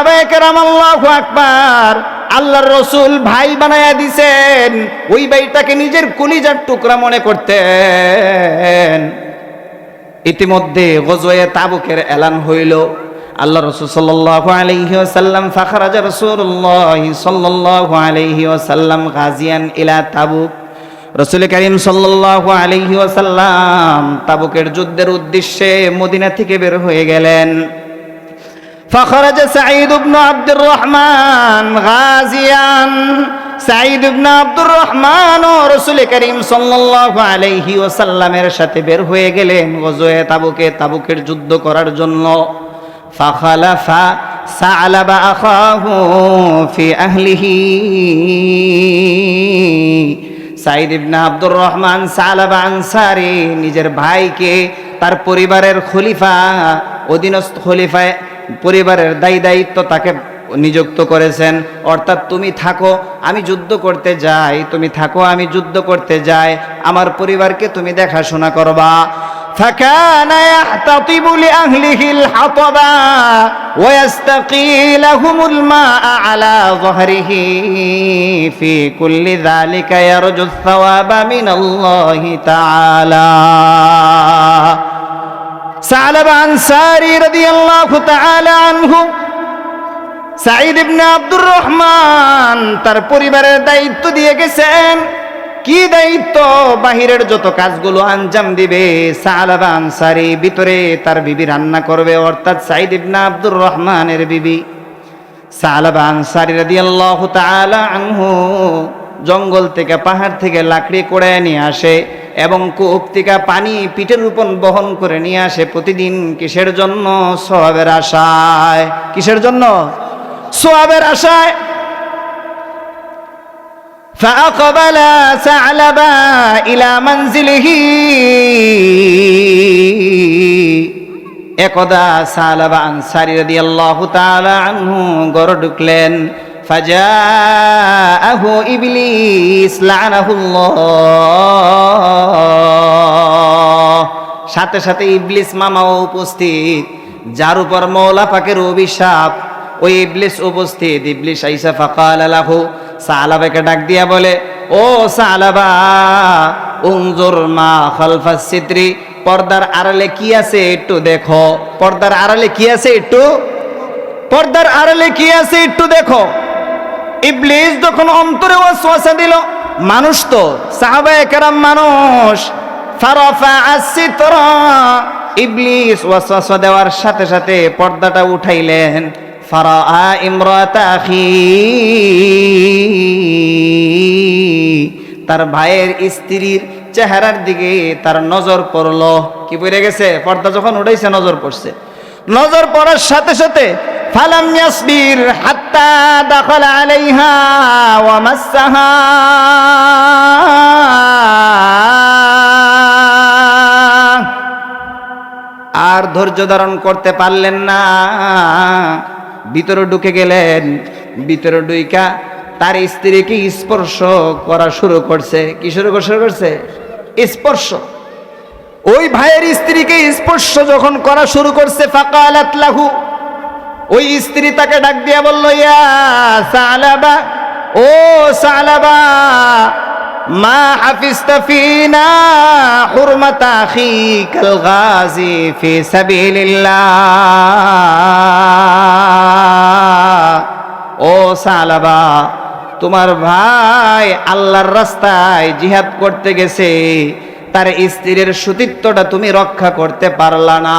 সাহাবায়ে কেরাম আল্লাহু আকবার, আল্লাহর রাসূল ভাই বানায়া দিয়েছেন, ওই ভাইটাকে নিজের কলিজার টুকরা মনে করতেন। ইতিমধ্যে গজওয়ে তাবুকের এলান হইল। আল্লাহ রাসূল সাল্লাল্লাহু আলাইহি ওয়াসাল্লাম ফাখরাজা রাসূলুল্লাহ সাল্লাল্লাহু আলাইহি ওয়াসাল্লাম গাজিয়ান ইলা তাবুক। রাসূল কারীম সাল্লাল্লাহু আলাইহি ওয়াসাল্লাম তাবুকের যুদ্ধের উদ্দেশ্যে মদিনা থেকে বের হয়ে গেলেন। ফাখরাজা সাঈদ ইবনে আব্দুর রহমান গাজিয়ান। সাঈদ ইবনে আব্দুর রহমান ও রাসূল কারীম সাল্লাল্লাহু আলাইহি ওয়াসাল্লামের সাথে বের হয়ে গেলেন গজওয়ে তাবুকে, তাবুকের যুদ্ধ করার জন্য। ফাখালাফা সালাবা আখাহু ফি আহলিহি। সাঈদ ইবনে আব্দুর রহমান সালাবা আনসারী নিজের ভাইকে তার পরিবারের খলিফা, অধীনস্থ খলিফায় পরিবারের দায়িত্ব তাকে নিযুক্ত করেছেন। অর্থাৎ তুমি থাকো, আমি যুদ্ধ করতে যাই, তুমি থাকো, আমি যুদ্ধ করতে যাই, আমার পরিবারকে তুমি দেখাশোনা করবা। فكان يحتطب لأهله الحطب ويستقي لهم الماء على ظهره في كل ذلك يرجو الثواب من الله تعالى. সালাবা আনসারী রাদিয়াল্লাহু তাআলা আনহু, সাঈদ ইবনে আব্দুর রহমান তার পরিবারের দায়িত্ব দিয়ে গেছেন। কি দায়িত্ব? বাহিরের যত কাজগুলো আঞ্জাম দিবে সালাবা আনসারী, ভিতরে তার বিবি রান্না করবে, অর্থাৎ সাঈদ ইবনে আব্দুর রহমানের বিবি। সালাবা আনসারী রাদিয়াল্লাহু তাআলা আনহু জঙ্গল থেকে, পাহাড় থেকে লাকড়ি কুড়ায় নিয়ে আসে এবং কূপ থেকে পানি পিঠের উপর বহন করে নিয়ে আসে প্রতিদিন। কিসের জন্য? সওয়াবের আশায়। কিসের জন্য? সওয়াবের আশায়। فأقبل ثعلبا إلى منزله। একদা সালাবা আনসারী রাদিয়াল্লাহু তাআলা আনহু ঘরে ঢুকলেন। ফাজাআহু ইবলিস লাআনাহুল্লাহ। সাথে সাথে ইবলিস মামাও উপস্থিত, যার উপর মওলা পাকের অভিশাপ। ওই ইবলিস উপস্থিত। ইবলিস আইসা ফাকালা লাহু, সালাবাকে ডাক দিয়া বলে, ও সালাবা, উনজুর মা খালফাস সিত্রি, পর্দার আড়ালে কি আছে একটু দেখো। পর্দার আড়ালে কি আছে একটু, পর্দার আড়ালে কি আছে একটু দেখো। ইবলিস যখন অন্তরে ওয়াসওয়াসা দিল, মানুষ তো, সাহাবায়ে কেরাম মানুষ, ফারাফা আস-সিতরা, ইবলিস ওয়াসওয়াসা দেওয়ার সাথে সাথে পর্দাটা উঠাইলেন। ফারাআ ইমরাতা আখি, তার ভাইয়ের স্ত্রীর চেহারার দিকে তার নজর পড়ল। কি পড়ে গেছে? পর্দা যখন উঠাইছে নজর পড়ছে। নজর পড়ার সাথে সাথে ফালাম ইয়াসবির হাত্তা দাখালা আলাইহা ওয়া মাসসাহা। আর ধৈর্য ধারণ করতে পারলেন না, ভিতরে ঢুকে গেলেন। ভিতরে ঢুইকা তার স্ত্রীকে স্পর্শ করা শুরু করছে। কি শুরু করছে? স্পর্শ। ওই ভাইয়ের স্ত্রীকে স্পর্শ যখন করা শুরু করছে, ফাকালাত লাহু, ওই স্ত্রী তাকে ডাক দিয়া বলল, ইয়া সালাবা, ও সালাবা, মা হাফিজতা ফিনা হুরমাতা আখিকাল গাজি ফি সাবিলিল্লাহ। ও সালাবা, তোমার ভাই আল্লাহর রাস্তায় জিহাদ করতে গেছে, তার স্ত্রীর সতীত্বটা তুমি রক্ষা করতে পারলা না।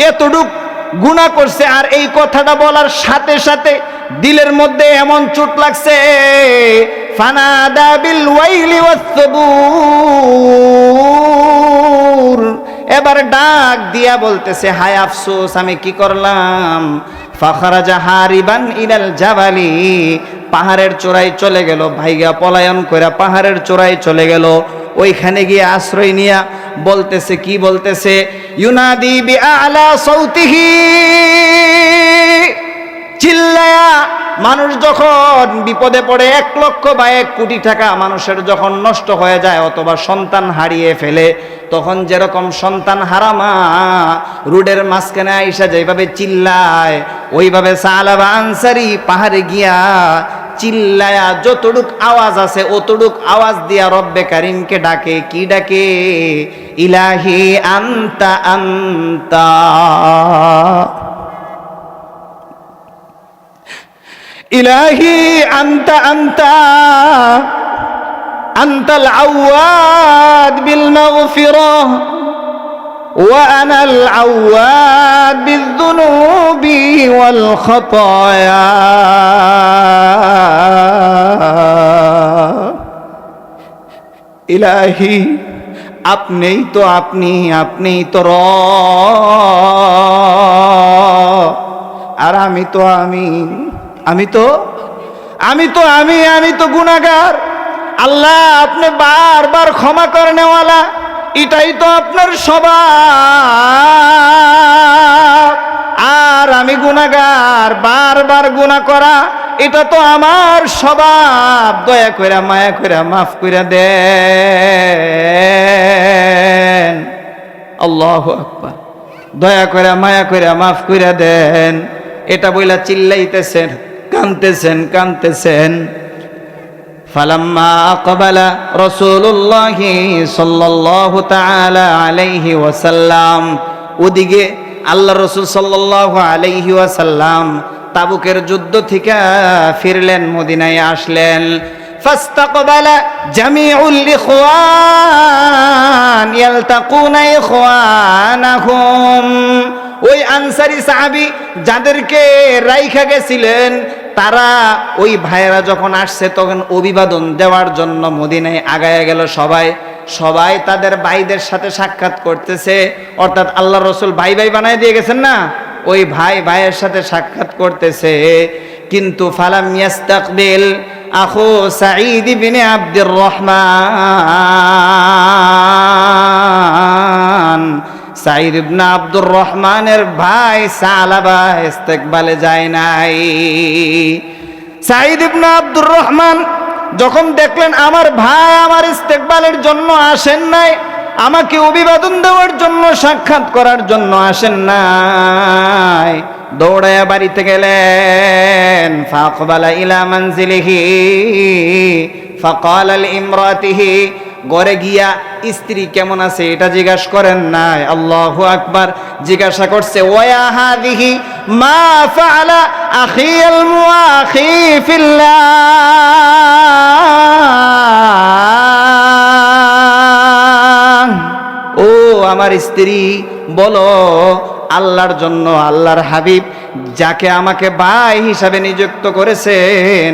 এতটুক গুনাহ করছে। আর এই কথাটা বলার সাথে সাথে দিলের মধ্যে এমন চোট লাগছে, ফানাদা বিল ওয়াইলি ওয়াস সুবুর, এবার ডাক দিয়া বলতেছে, হায় আফসোস, আমি কি করলাম। ফাখরাজা হারিবান ইলাল জাবালি, পাহাড়ের চূড়ায় চলে গেল, ভাইগা পলায়ন করে পাহাড়ের চূড়ায় চলে গেল। ওইখানে গিয়ে আশ্রয় নিয়া বলতেছে, কি বলতেছে, ইউনাদি বিআলা সাউতিহি, চিল্লায়া। মানুষ যখন বিপদে পড়ে, 1 লক্ষ বা 1 কোটি টাকা মানুষের যখন নষ্ট হয়ে যায় অথবা সন্তান হারিয়ে ফেলে, তখন যেরকম সন্তান হারামা রোডের মাঝখানে আইসা যেভাবে চিল্লায়, ওইভাবে সালাবা আনসারী পাহাড়ে গিয়া চিল্লায়া যতটুক আওয়াজ আছে অতটুক আওয়াজ দিয়া রব্বে কারিমকে ডাকে। কি ডাকে? ইলাহি আনতা আনতা, ইলাহি আনতা আনতা, আনতাল আওয়াদ বিল মাগফিরাহ ওয়া আনাল আওয়াদ বিয-যুনুবি ওয়াল খাতায়া। ইলাহি, আপনিই তো আপনি, আপনিই তো রব, আর আমি তো আমি তো গুনাহগার। আল্লাহ, আপনি বারবার ক্ষমা করনেওয়ালা, এটাই তো আপনার স্বভাব। আর আমি গুনাহগার, বারবার গুনাহ করা, এটা তো আমার স্বভাব। দয়া কইরা মায়া কইরা মাফ কইরা দেন। আল্লাহু আকবার। দয়া কইরা মায়া কইরা মাফ কইরা দেন। এটা বইলা চিল্লাইতেছেন, কাঁদতেছেন। ফালাম্মা আকবালা রাসূলুল্লাহি সাল্লাল্লাহু তাআলা আলাইহি ওয়াসাল্লাম, ওদিকে আল্লাহ রাসূল সাল্লাল্লাহু আলাইহি ওয়াসাল্লাম তাবুকের যুদ্ধ থেকে ফিরলেন, মদিনায় আসলেন। ফাস্তাকবালা জামিউল ইখওয়ান ইয়ালতাকুনা ইখওয়ানাহুম, ওই আনসারী সাহাবী যাদেরকে রাইখা গেছিলেন, তারা ওই ভাইয়েরা যখন আসছে তখন অভিবাদন দেওয়ার জন্য মদিনায় আগায়া গেল। সবাই তাদের ভাইদের সাথে সাক্ষাৎ করতেছে, অর্থাৎ আল্লাহ রসুল ভাই বানায় দিয়ে গেছেন না, ওই ভাইয়ের সাথে সাক্ষাৎ করতেছে। কিন্তু ফালাম ইয়াস্তাকবিল আখু সাঈদ ইবনে আব্দুর রহমান, সাঈদ ইবনে আব্দুর রহমানের ভাই সালাবা ইস্তেকবালে যায় নাই। সাঈদ ইবনে আব্দুর রহমান যখন দেখলেন আমার ভাই আমার ইস্তেকবালের জন্য আসেন নাই, আমাকে অভিবাদন দেওয়ার জন্য, সাক্ষাৎ করার জন্য আসেন নাই, দৌড়ায়া বাড়িতে গেলেন। ফাকবালা ইলা মানজিলিহি ফাকালা লিইমরাতিহি, ঘরে গিয়া স্ত্রী কেমন আছে এটা জিজ্ঞাসা করেন নাই। আল্লাহু আকবার। জিজ্ঞাসা করছে, ওয়া হাদিহি মা ফাআলা আখিয়াল মুআখি ফিল্লাহ, ও আমার স্ত্রী, বলো আল্লাহর জন্য, আল্লাহর হাবিব যাকে আমাকে ভাই হিসাবে নিযুক্ত করেছেন,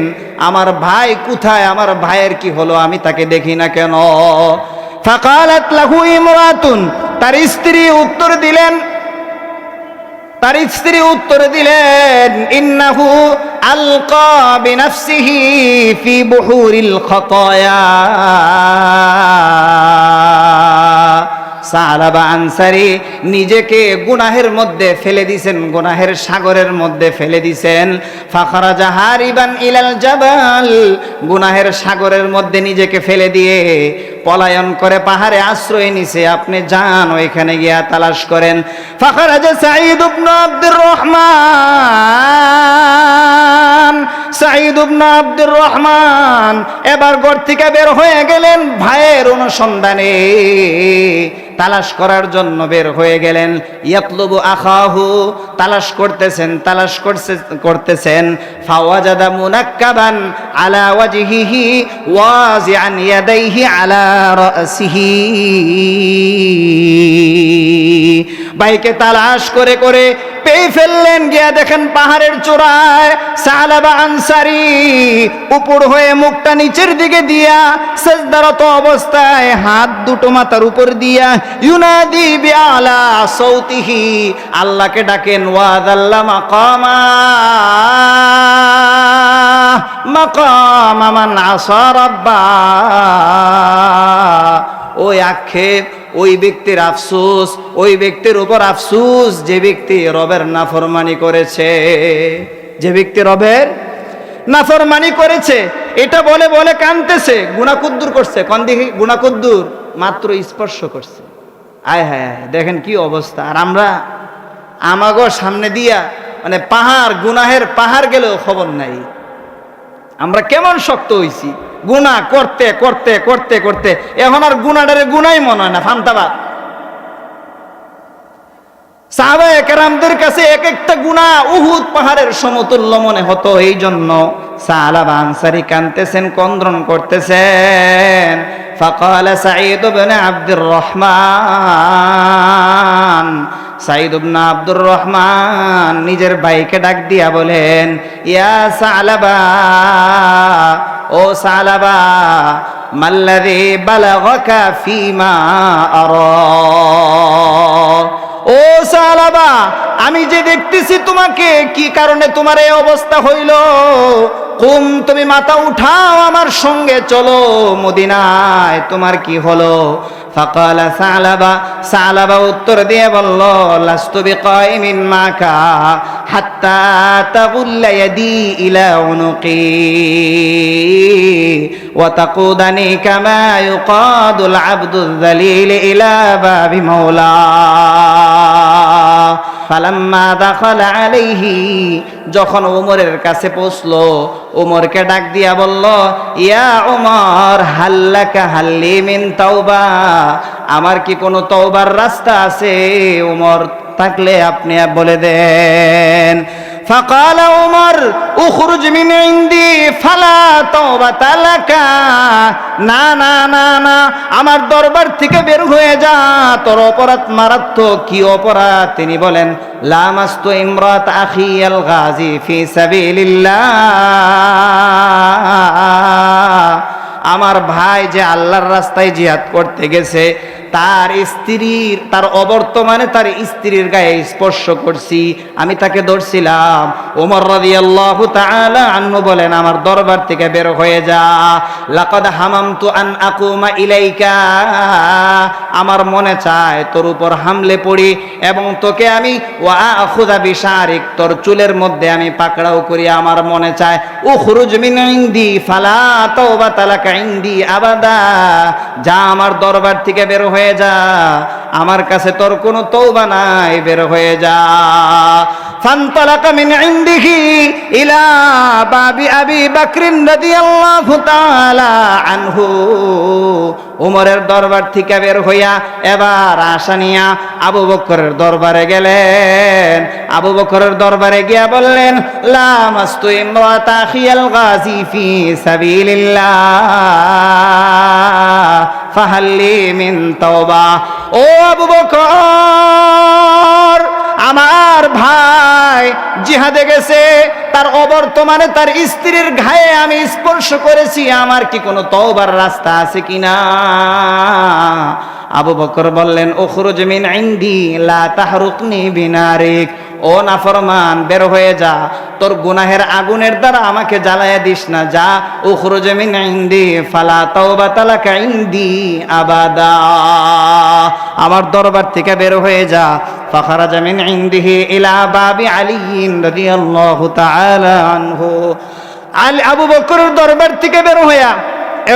আমার ভাই কোথায়, আমার ভাইয়ের কি হলো, আমি তাকে দেখি না কেন? ফাকালাত লাহু ইমরাতুন, তার স্ত্রী উত্তর দিলেন ইন্নাহু আলকা বিনাফসিহি ফি বুহুরিল খাতায়া। সালাবা আনসারী নিজেকে গুনাহের মধ্যে ফেলে দিয়েছেন, গুনাহের সাগরের মধ্যে ফেলে দিয়েছেন। ফাখরাজা হারিবান ইলাল জাবাল, গুনাহের সাগরের মধ্যে নিজেকে ফেলে দিয়ে পলায়ন করে পাহাড়ে আশ্রয় নিছে। আপনি যান, ওইখানে গিয়া তালাশ করেন। ফাখরাজা সাঈদ ইবনে আব্দুর রহমান, সাঈদ ইবনে আব্দুর রহমান এবার ঘর থেকে বের হয়ে গেলেন, ভাইয়ের অনুসন্ধানে তালাশ করার জন্য বের হয়ে গেলেন। ইয়াতলুবু আখাহু, তালাশ করতেছেন। ফাওয়াজাদা মুনাক্কাবান আলা ওয়াজহিহি ওয়াজিআন ইয়াদাইহি আলা রাসিহি, ভাইকে তালাশ করে করে পেয়ে ফেললেন। গিয়া দেখেন পাহাড়ের চূড়ায় সালাবা আনসারী উপর হয়ে মুখটা নিচের দিকে দিয়া সিজদারত অবস্থায় হাত দুটো মাথার উপর দিয়া ইউনাদি বিআলা সাউতিহি, আল্লাহকে ডাকেন। ওয়াদাল্লা মাকামা মান আসা রাব্বা, ওই আক্ষেপ, ওই ব্যক্তির আফসোস, ওই ব্যক্তির উপর আফসোস যে ব্যক্তি রবের নাফরমানি করেছে, যে ব্যক্তি রবের নাফরমানি করেছে। এটা বলে বলে কাঁদতেছে। গুনাহ কুদ্দুর করছে, কোন দিকে গুনাহ কুদ্দুর? মাত্র স্পর্শ করছে। আয় হায়, দেখেন কি অবস্থা। আর আমরা আমাগো সামনে দিয়া মানে পাহাড়, গুনাহের পাহাড় গেলেও খবর নাই। আমরা কেমন শক্ত হইছি গুনাহ করতে করতে করতে করতে, এখন আর গুনাহটারে গুনাই মনে হয় না, ফান্তাবাদ। সাহাবায়ে কেরামদের কাছে এক একটা গুনাহ উহুদ পাহাড়ের সমতুল্য মনে হতো। এই জন্য সালাবা আনসারী কাঁদতেছেন, ক্রন্দন করতেছেন। ফাকাল সাঈদ ইবনে আব্দুর রহমান, সাঈদ ইবনে আব্দুর রহমান নিজের ভাইকে ডাক দিয়া বলেন, ইয়া সালাবা, ও সালাবা, মাল্লাযী বালাগাকা ফীমা আরা, ও সালাবা, আমি যে দেখতেছি তোমাকে, কি কারণে তোমার এই অবস্থা হইল? কুম, তুমি মাথা উঠাও, আমার সঙ্গে চলো মদিনায়, তোমার কি হলো? ফাকাল সালাবা, সালাবা উত্তর দিয়ে বলল, লাস্তু বিকাইমিন মাকা হাত্তা তাগুল্লা ইয়াদি ইলা উনুকি ওয়া তাকুদানি কামা ইউকাদুল আবদুল যালিল ইলা বাবি মাওলা। ফালাম্মা দাখালা আলাইহি, যখন ওমরের কাছে পৌঁছলো, ওমরকে ডাক দিয়া বলল, ইয়া ওমর, হাল্লাকা হাল্লি মিন তাওবা, আমার কি কোনো তওবার রাস্তা আছে? ওমর, থাকলে আপনি বলে দেন। فقال عمر اخرج من عندي فلا توبة لك, না না না না, আমার দরবার থেকে বের হয়ে যা, তোর অপরাধ মারাত্মক। কি অপরাধ? তিনি বলেন, লামাস্তু ইমরাত আখি আল গাজী ফি সাবিলিল্লাহ, আমার ভাই যে আল্লাহর রাস্তায় জিহাদ করতে গেছে, তার স্ত্রীর, তার অবর্তমানে তার স্ত্রীর গায়ে স্পর্শ করছি, আমি তাকে ধরছিলাম। ওমর রাদিয়াল্লাহু তাআলা আনহু বলেন, আমার দরবার থেকে বের হয়ে যা। লাকাদ হামামতু আন আকুমা ইলাইকা, আমার মনে চায় তোর উপর হামলে পড়ি এবং তোকে আমি ওয়া আখুযা বিশারিক, তোর চুলের মধ্যে আমি পাকড়াও করি, আমার মনে চায়। উখরুজ মিন ইনদি ফালা তাওবাতা লাকা ইনদি আবাদা, যা আমার দরবার থেকে বের হয়ে যা, আমার কাছে তোর কোনো তওবা নাই, বের হয়ে যা। ফান্তালাকা মিন ইনদিহি ইলা বাবি আবি বকর রাদিয়াল্লাহু তাআলা আনহু, ওমরের দরবার থেকে বের হইয়া এবার আশা নিয়া আবু বকরের দরবারে গেলেন। আবু বকরের দরবারে গিয়া বললেন, লামাস্তু ইমরাত আখিয়াল গাজী ফি সাবিলিল্লাহ ফাহাল্লি মিন তাওবা। ও আবু বকর, আমার ভাই জিহাদে গেছে, তার অবর্তমানে তার স্ত্রীর গায়ে আমি স্পর্শ করেছি, আমার কি কোনো তওবার রাস্তা আছে কিনা? আবু বকর বললেন, উখরুজ মিন ইনদি লা তাহরুকনি বিনারিক, ও নাফরমান, বের হয়ে যা, তোর গুনাহের আগুনের দ্বারা আমাকে জ্বালায়া দিস না, যা। উখরুজ মিন ইনদি ফালা তাওবাতা লাকা ইনদি আবাদা, আমার দরবার থেকে বের হয়ে যা। ফাখারাজা মিন ইনদিহি ইলা বাবি আলী রাদিয়াল্লাহু তাআলা আনহু, আলী, আবু বকরের দরবার থেকে বের হইয়া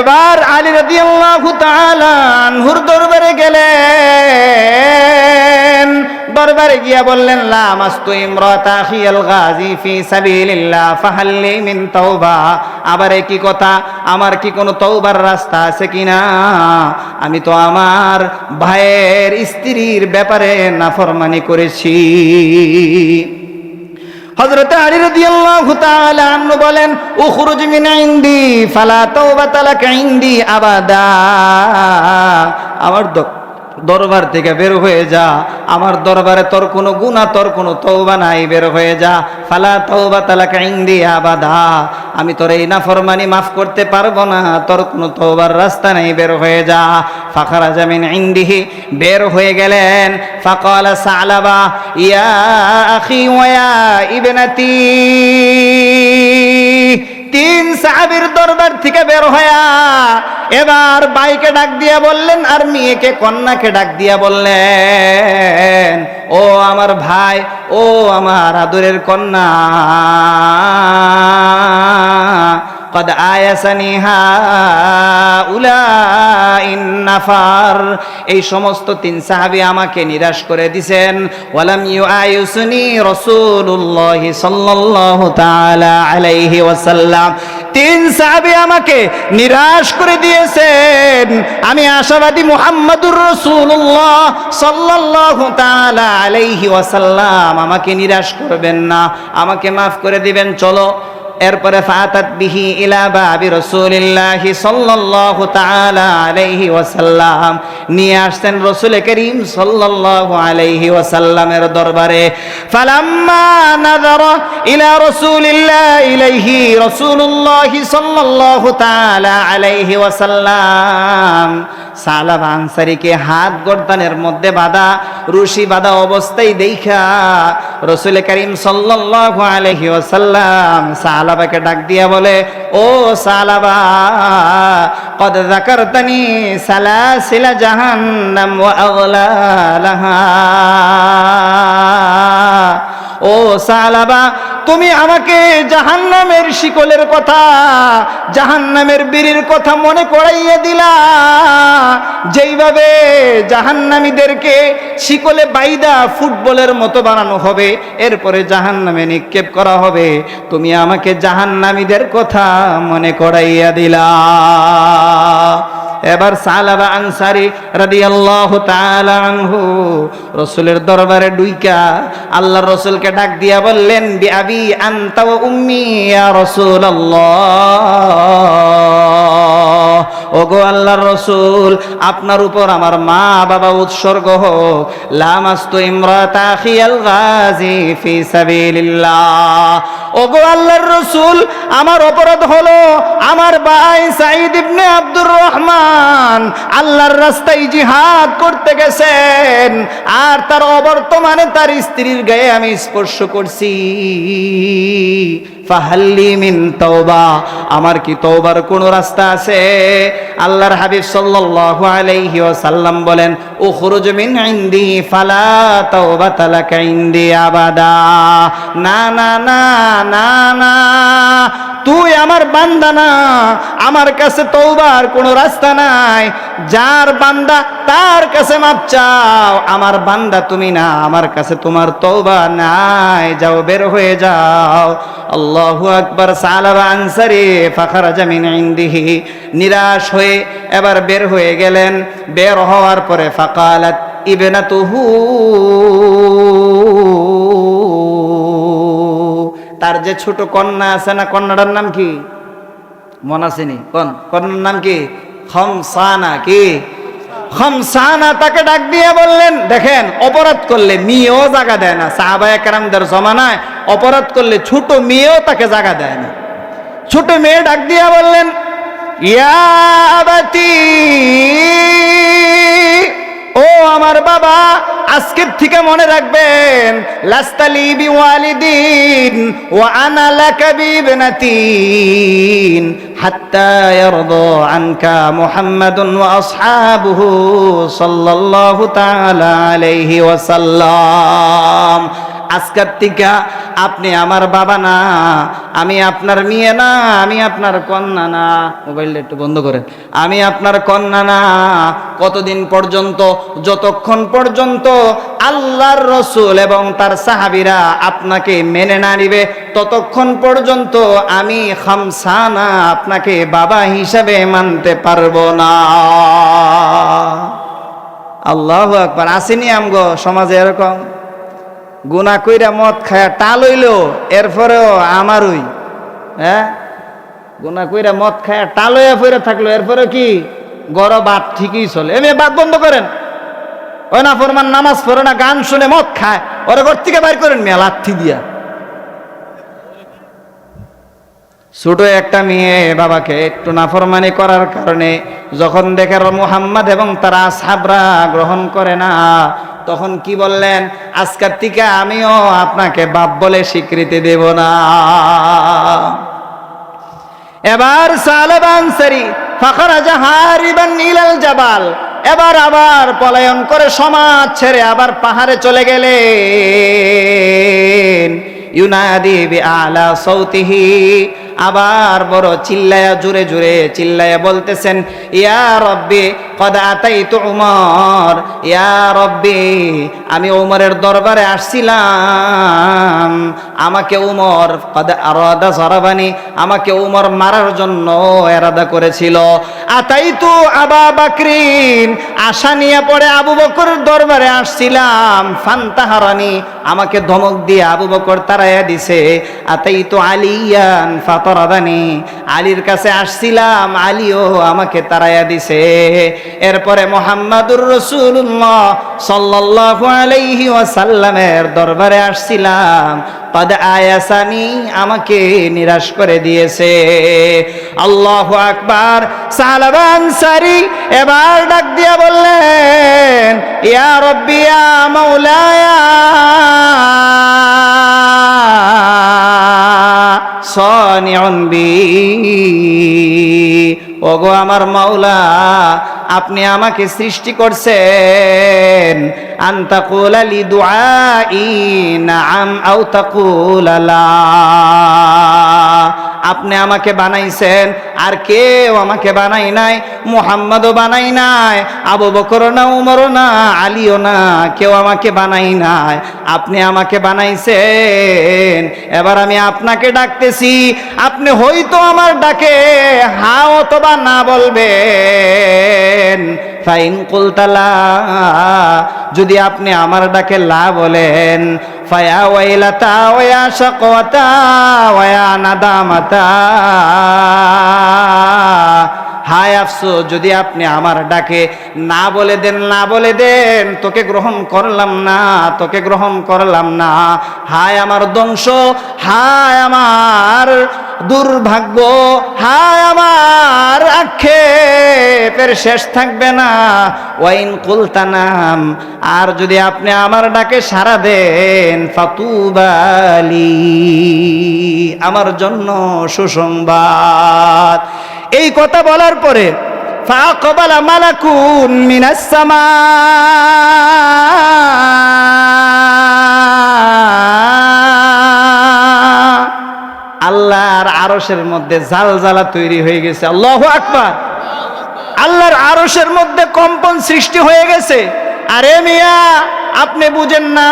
এবার আলী রাদিয়াল্লাহু তাআলা আনহুর দরবারে গেলেন। দরবারে গিয়া বললেন, লামাস্তু ইমরাত আখিয়াল গাজী ফি সাবিলিল্লাহ ফাহাল্লি মিন তাওবা, আবার একই কথা, আমার কি কোনো তওবার রাস্তা আছে কিনা? আমি তো আমার ভাইয়ের স্ত্রীর ব্যাপারে নাফরমানি করেছি। হযরত আলী রাদিয়াল্লাহু তাআলা আনহু বলেন, উখরুজ মিন ইনদি ফালা তাওবাতা লাকা ইনদি আবাদা, আমার দরবার থেকে বের হয়ে যা, আমার দরবারে তোর কোনো গুনাহ, তোর কোনো তওবা নাই, বের হয়ে যা। ফালা তাওবাতা লাকা ইনদি আবাদা, আমি তোর এই নাফরমানি মাফ করতে পারবো না, তোর কোনো তওবার রাস্তা নেই, বের হয়ে যা। ফাখারাজা মিন ইনদিহি, বের হয়ে গেলেন। ফাকালা সালাবা, ইয়া আখি ওয়া ইয়া ইবনাতি, তিন সাহাবীর দরবার থেকে বের হইয়া এবার ভাইকে ডাক দিয়া বললেন, আর মেয়েকে, কন্যাকে ডাক দিয়া বললেন, ও আমার ভাই, ও আমার আদরের কন্যা, قد آيسني هؤلاء النفر এই সমস্ত তিন সাহাবী আমাকে নিরাশ করে দিয়েছেন ওয়ালাম ইউআইসুনি রাসূলুল্লাহ সাল্লাল্লাহু তাআলা আলাইহি ওয়াসাল্লাম তিন সাহাবী আমাকে নিরাশ করে দিয়েছেন আমি আশাবাদী মুহাম্মাদুর রাসূলুল্লাহ সাল্লাল্লাহু তাআলা আলাইহি ওয়াসাল্লাম আমাকে নিরাশ করবেন না আমাকে maaf করে দিবেন চলো এরপরে ফাতাত বিহি ইলা বাবি রাসূলিল্লাহ সাল্লাল্লাহু তাআলা আলাইহি ওয়াসাল্লাম নিয়ে আসতেন রাসূল করিম সাল্লাল্লাহু আলাইহি ওয়াসাল্লামের দরবারে ফালাম্মা নাযারা ইলা রাসূলিল্লাহ ইলাইহি রাসূলুল্লাহ সাল্লাল্লাহু তাআলা আলাইহি ওয়াসাল্লাম সালাবা আনসারীকে হাত গর্দানের মধ্যে বাঁধা রশি বাঁধা অবস্থায় দেখা রাসূল করিম সাল্লাল্লাহু আলাইহি ওয়াসাল্লাম সালাবাকে ডাক দিয়া বলে ও সালাবা قد ذكرتني سلاسل جهنم واغلالها ও সালাবা তুমি আমাকে জাহান্নামের শিকলের কথা জাহান্নামের বিড়ির কথা মনে করাইয়া দিলা যেইভাবে জাহান্নামীদেরকে শিকলে বাইদা ফুটবলের মতো বানানো হবে এরপরে জাহান্নামে নিক্ষেপ করা হবে তুমি আমাকে জাহান্নামীদের কথা মনে করাইয়া দিলা এবার সালাবা আনসারী রাদিয়াল্লাহু তাআলা আনহু রাসূলের দরবারে ডুইকা আল্লাহর রাসূলকে ডাক দিয়া বললেন বিআবি আনতা ওয়া উম্মি ইয়া রাসূলুল্লাহ ওগো আল্লাহর রাসূল আপনার উপর আমার মা বাবা উৎসর্গ হোক লামাস্তু ইমরাতা আখিয়াল গাজী ফি সাবিলিল্লাহ ওগো আল্লাহর রাসূল আমার অপরাধ হলো আমার ভাই সাঈদ ইবনে আব্দুর রহমান আল্লাহর রাস্তায় জিহাদ করতে গেছেন আর তার অবর্তমানে তার স্ত্রীর গায়ে আমি স্পর্শ করছি ফাহাল্লি মিন তাওবা আমার কি তওবার কোন রাস্তা আছে আল্লাহর হাবিব সাল্লাল্লাহু আলাইহি ওয়াসাল্লাম বলেন উখরুজ মিন ইনদি ফালা তাওবাতা লাকা ইনদি আবাদা না না না না না তুই আমার বান্দা না আমার কাছে তওবার কোনো রাস্তা নাই যার বান্দা তার কাছে মাপ চাও আমার বান্দা তুমি না আমার কাছে তোমার তওবা নাই যাও বের হয়ে যাও আল্লাহু আকবার সালাবা আনসারী ফাখরাজা মিন ইনদিহি নিরাশ হয়ে এবার বের হয়ে গেলেন বের হওয়ার পরে ফাকালাত ইবনাতুহু তার যে ছোট কন্যা আছে না কন্যাটার নাম কি মনে আসেনি কন্যার নাম কি খামসানা কি খামসানা তাকে ডাক দিয়ে বললেন দেখেন অপরাধ করলে মেয়েও জায়গা দেয় না সাহাবায়ে কেরামদের জমানায় অপরাধ করলে ছোট মেয়েও তাকে জায়গা দেয় না ছোট মেয়ে ডাক দিয়ে বললেন ইয়া আবাতি ও আমার বাবা আজকের থেকে মনে রাখবেন লাস্তালি বিওয়ালিদিন ওয়া আনা লাকা বিবনাতিন হাত্তা ইয়ারদা আনকা মুহাম্মাদুন ওয়া আসহাবুহু সাল্লাল্লাহু তাআলা আলাইহি ওয়াসাল্লাম আজকের থেকে আপনি আমার বাবা না আমি আপনার মেয়ে না আমি আপনার কন্যা না মোবাইলটা একটু বন্ধ করেন আমি আপনার কন্যা না কতদিন পর্যন্ত যতক্ষণ পর্যন্ত আল্লাহর রাসূল এবং তার সাহাবীরা আপনাকে মেনে না নিবে ততক্ষণ পর্যন্ত আমি খামসানা আপনাকে বাবা হিসাবে মানতে পারবো না আল্লাহু আকবার আসেনি আমগো সমাজে এরকম গুনাহ কইরা মদ খায়া টাল হইলো এরপরেও আমারই হ্যাঁ গুনাহ কইরা মদ খায়া টাল হইয়া ফিরে থাকলো এরপরে কি গড় বাদ ঠিকই চলে এমনি বাদ বন্ধ করেন ওই না ফরমান নামাজ পড়ে না গান শুনে মদ খায় ওরে ঘর থেকে বাইর করেন মেয়ে লাথি দিয়া ছোট একটা মেয়ে বাবাকে একটু নাফরমানি করার কারণে যখন দেখে মুহাম্মদ এবং তার আসহাবরা গ্রহণ করে না তখন কি বললেন আজকের থেকে আমিও আপনাকে বাপ বলে স্বীকৃতি দেব না এবার সালাবা আনসারী ফাখরাজা হারিবান ইলাল জাবাল এবার আবার পলায়ন করে সমাজ ছেড়ে আবার পাহাড়ে চলে গেলেন ইউনাদি বিআলা সাউতিহি আবার বড় চিল্লায়া জোরে জোরে চিল্লায়া বলতেছেন, ইয়া রব্বি কদ আতাইতু উমর, ইয়া রব্বি আমি উমরের দরবারে আসছিলাম, আমাকে উমর কদ আরাদা জরাবানি, আমাকে উমর মারার জন্য এরাদা করেছিল। আতাইতু আবা বকরিন, আশা নিয়ে পড়ে আবু বকর দরবারে আসছিলাম, ফান্তাহারানি আমাকে ধমক দিয়ে আবু বকর তাড়াইয়া দিছে। আতাইতু আলিয়ান ফাতারাদানি, আলীর কাছে আসছিলাম, আলীও আমাকে তাড়াইয়া দিছে। এরপরে মুহাম্মাদুর রাসূলুল্লাহ সাল্লাল্লাহু আলাইহি ওয়াসাল্লামের দরবারে আসছিলাম, কদ আয়াসানি আমাকে নিরাশ করে দিয়েছে। আল্লাহু আকবার। সালাবা আনসারী এবার ডাক দিয়া বললেন, ইয়া রব্বি ইয়া মাওলায়া সানিউন বি, ওগো আমার মাওলা, আপনি আমাকে সৃষ্টি করছেন, আনতাকুলা লি দুআই নাআম আও তাকুলা লা, আপনি আমাকে বানাইছেন, আর কেউ আমাকে বানাই নাই, মুহাম্মাদও বানাই নাই, আবু বকর না, উমর না, আলীও না, কেউ আমাকে বানাই নাই, আপনি আমাকে বানাইছেন। এবার আমি আপনাকে ডাকতেছি, আপনি হয়তো আমার ডাকে হা অথবা না বলবেন। ফাইন কুলতালা, যদি আপনি আমার ডাকে লা বলেন, ফায়া ওয়াইলাতা ওয়া শাকওয়াতা ওয়া নাদামাতা, হায় আফসোস, যদি আপনি আমার ডাকে না বলে দেন, না বলে দেন, তোকে গ্রহণ করলাম না, তোকে গ্রহণ করলাম না, হায় আমার ধ্বংস, হায় আমার দুর্ভাগ্য, হায় আমার আক্ষেপের শেষ থাকবে না। ওয়াইন কুলতানাম, আর যদি আপনি আমার ডাকে সাড়া দেন, ফাতুবালি, আমার জন্য সুসংবাদ। এই কথা বলার পরে ফাআকবালা মালাকুন মিনাস সামা, আল্লাহর আরশের মধ্যে জালজালা তৈরি হয়ে গেছে। আল্লাহু আকবার। আল্লাহর আরশের মধ্যে কম্পন সৃষ্টি হয়ে গেছে। আরে মিয়া, আপনি বুঝেন না,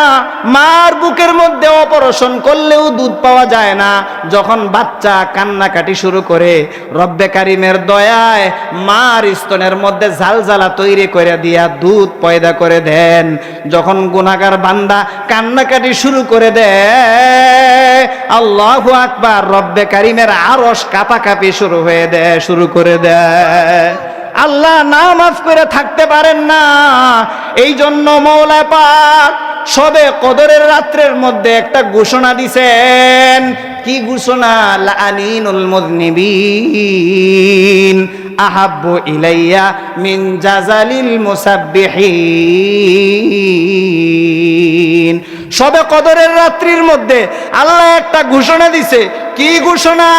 মার বুকের মধ্যে অপারেশন করলেও দুধ পাওয়া যায় না। যখন বাচ্চা কান্নাকাটি শুরু করে, রব্বে কারিমের দয়ায় মার স্তনের মধ্যে ঝালঝালা তৈরি করে দিয়া দুধ পয়দা করে দেন। যখন গুনাহগার বান্দা কান্নাকাটি শুরু করে দেয়, আল্লাহু আকবার, রব্বে কারিমের আরশ কাঁপাকাঁপি শুরু করে দেয়। আল্লাহ না মাফ করে থাকতে পারেন না। এই জন্য মওলা পাক সবে কদরের রাত্রের মধ্যে একটা ঘোষণা দিছেন। কি ঘোষণা? লাআনিনুল মুযনিবিন আহাব্বু ইলাইয়া মিন জাযালিল মুসাব্বিহিন। সবে কদরের রাত্রির মধ্যে আল্লাহ একটা ঘোষণা দিছে। কি ঘোষণা?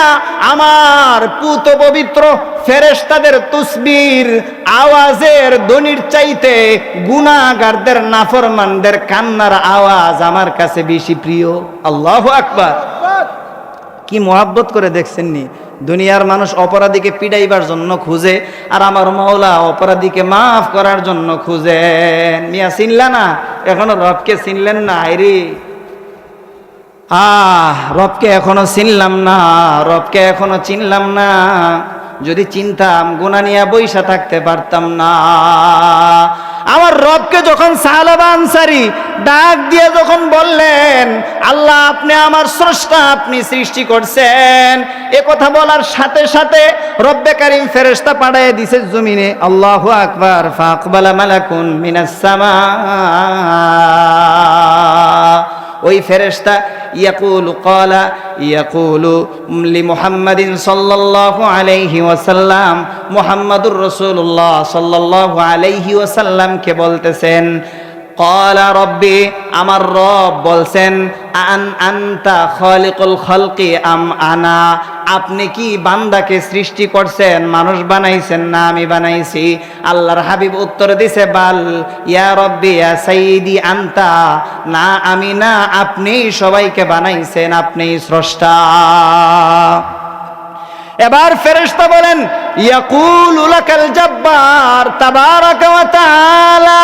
আমার পুত পবিত্র ফেরেশতাদের তাসবির আওয়াজের ধ্বনির চাইতে গুনাহগারদের নাফরমানদের কান্নার আওয়াজ আমার কাছে বেশি প্রিয়। আল্লাহু আকবার। কি মহাব্বত করে দেখছেন নি? দুনিয়ার মানুষ অপরাধীকে পিড়াইবার জন্য খুঁজে, আর আমার মাওলা অপরাধীকে মাফ করার জন্য খুঁজেন। মিয়া চিনলা না? এখনো রবকে চিনলেন না? আইরে রবকে এখনো চিনলাম না, রবকে এখনো চিনলাম না। যদি চিনতাম গুনাহ নিয়ে বইসা থাকতে পারতাম না। আমার রবকে যখন সাহাবা আনসারী ডাক দিয়ে যখন বললেন, আল্লাহ আপনি আমার স্রষ্টা, আপনি সৃষ্টি করছেন, এ কথা বলার সাথে সাথে রব্বে কারীম ফেরেশতা পাঠিয়ে দিয়েছে জমিনে। আল্লাহু আকবার। ফাকবালা মালাকুন মিনাস সামা, ওই ফেরেশতা ইয়াকুলু লিমুহাম্মাদিন সাল্লাল্লাহু আলাইহি ওয়াসাল্লাম, মুহাম্মাদুর রাসূলুল্লাহ সাল্লাল্লাহু আলাইহি ওয়াসাল্লামকে বলতেছেন, ক্বালা রব্বি, আমার রব বলছেন, আনতা খালিকুল খালকি আম আনা, আপনি কি বান্দাকে সৃষ্টি করছেন, মানুষ বানাইছেন না আমি বানাইছি? আল্লাহর হাবিব উত্তর দিছে, বাল ইয়া রব্বি ইয়া সাইয়্যিদি আনতা, না আমি না, আপনিই সবাইকে বানাইছেন, আপনিই স্রষ্টা। এবার ফেরেশতা বলেন, ইয়াকুলু লাকাল জাব্বার তাবারাকা ওয়া তাআলা,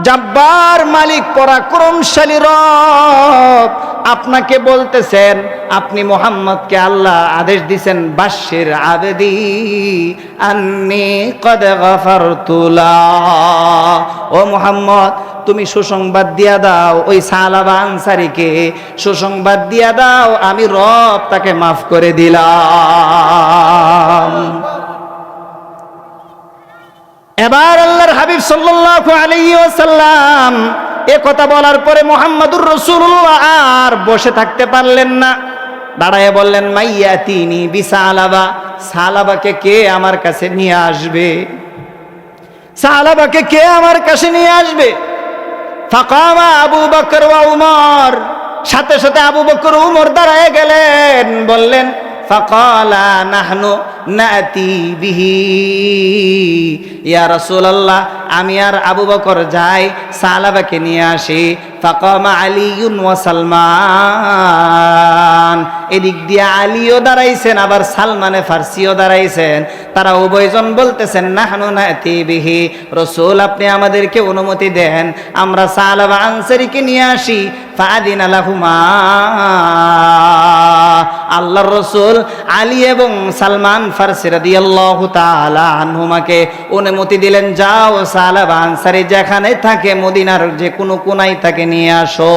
জাব্বার মালিক পরাক্রমশালী রব আপনাকে বলতেছেন, আপনি মুহাম্মদকে আল্লাহ আদেশ দিবেন, বাশশির আবদি আন্নী কদ গফারতু লাহু, ও মুহাম্মদ তুমি সুসংবাদ দিয়া দাও ওই সালাবা আনসারীকে, সুসংবাদ দিয়া দাও আমি রব তাকে মাফ করে দিলাম। এবার আল্লাহর হাবিব সাল্লাল্লাহু আলাইহি ওয়াসাল্লাম এ কথা বলার পরে মুহাম্মদুর রাসূলুল্লাহ আর বসে থাকতে পারলেন না, দাঁড়ায় বললেন, মাইয়াতিনি বিসালাবা, সালাবাকে কে আমার কাছে নিয়ে আসবে, সালাবাকে কে আমার কাছে নিয়ে আসবে। ফাকামা আবু বকর ওয়া উমর, সাথে সাথে আবু বকর উমর দাঁড়ায় গেলেন, বললেন, ফাকালা নাহনু নাতি বিহি ইয়া রাসূলুল্লাহ, আমি আর আবু বকর যাই সালাবাকে নিয়ে আসি। ফাকামা আলিউন ওয়া সালমান, এদিক দিয়ে আলীও দাঁড়াইছেন, আবার সালমানে ফার্সিও দাঁড়াইছেন, তারা উভয়জন বলতেছেন, নাহনু নাতি বিহি, রাসূল আপনি আমাদেরকে অনুমতি দেন আমরা সালাবা আনসারীকে নিয়ে আসি। ফাআদিনা লাহুমা, আল্লাহর রাসূল আলী এবং সালমান ফারসি রাদিয়াল্লাহু তাআলা আনহুমাকে অনুমতি দিলেন, যাও সালাবা আনসারী যেখানে থাকে মদিনার যে কোনো কোনায় থাকে নিয়ে আসো।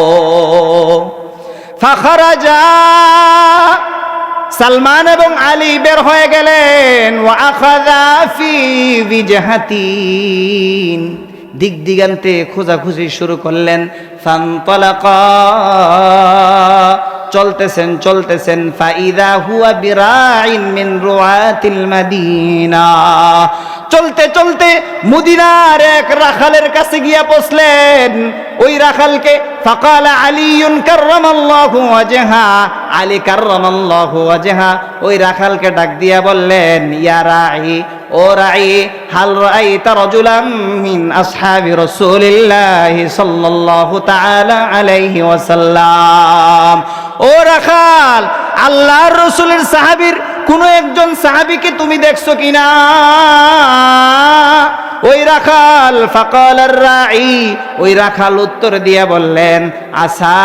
ফাখরাজা, সালমান এবং আলী বের হয়ে গেলেন, ওয়া আখাযা ফি বিজহাতিন, দিক দিগান্তে খোঁজাখুঁজি শুরু করলেন। ফানতালাকা, চলতেছেন চলতেছেন, ফাইদা হুয়া বিরাইন মিন রুআতিল মাদিনা, চলতে চলতে মদিনার এক রাখালের কাছে গিয়া পৌঁছলেন। ওই রাখালকে ফাকালা আলীউন কাররামাল্লাহু ওয়াজহা, আলী কাররামাল্লাহু ওয়াজহা ওই রাখালকে ডাক দিয়া বললেন, ইয়া রাঈ, ও রাঈ, হাল রাআইতা রাজুলাম মিন আসহাবি রাসূলিল্লাহি সাল্লাল্লাহু তাআলা আলাইহি ওয়াসাল্লাম, ও রাখাল, আল্লাহর রাসূলের সাহাবীর কোন একজন সাহাবীকে তুমি দেখছো কিনা? ওই রাখাল, ফাকালার রাঈ, ওই রাখাল উত্তর দিয়ে বললেন, আসা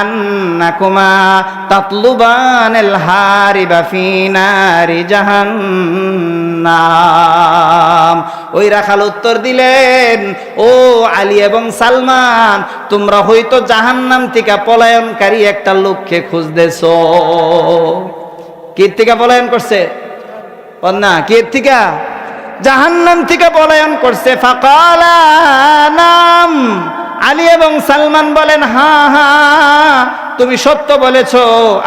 আন্নাকুমা তাতলুবানাল হারিবা ফি নারি জাহান্নাম। ওই রাখাল উত্তর দিলেন, ও আলী এবং সালমান, তোমরা হয়তো জাহান্নাম থেকে পলায়নকারী একটা লোককে খুঁজতেছো। কে থেকে পলায়ন করছে? না, কে থেকে? জাহান্নাম থেকে পলায়ন করছে। ফাকালা নাম, আলী এবং সালমান বলেন, হ্যাঁ হ্যাঁ তুমি সত্য বলেছ,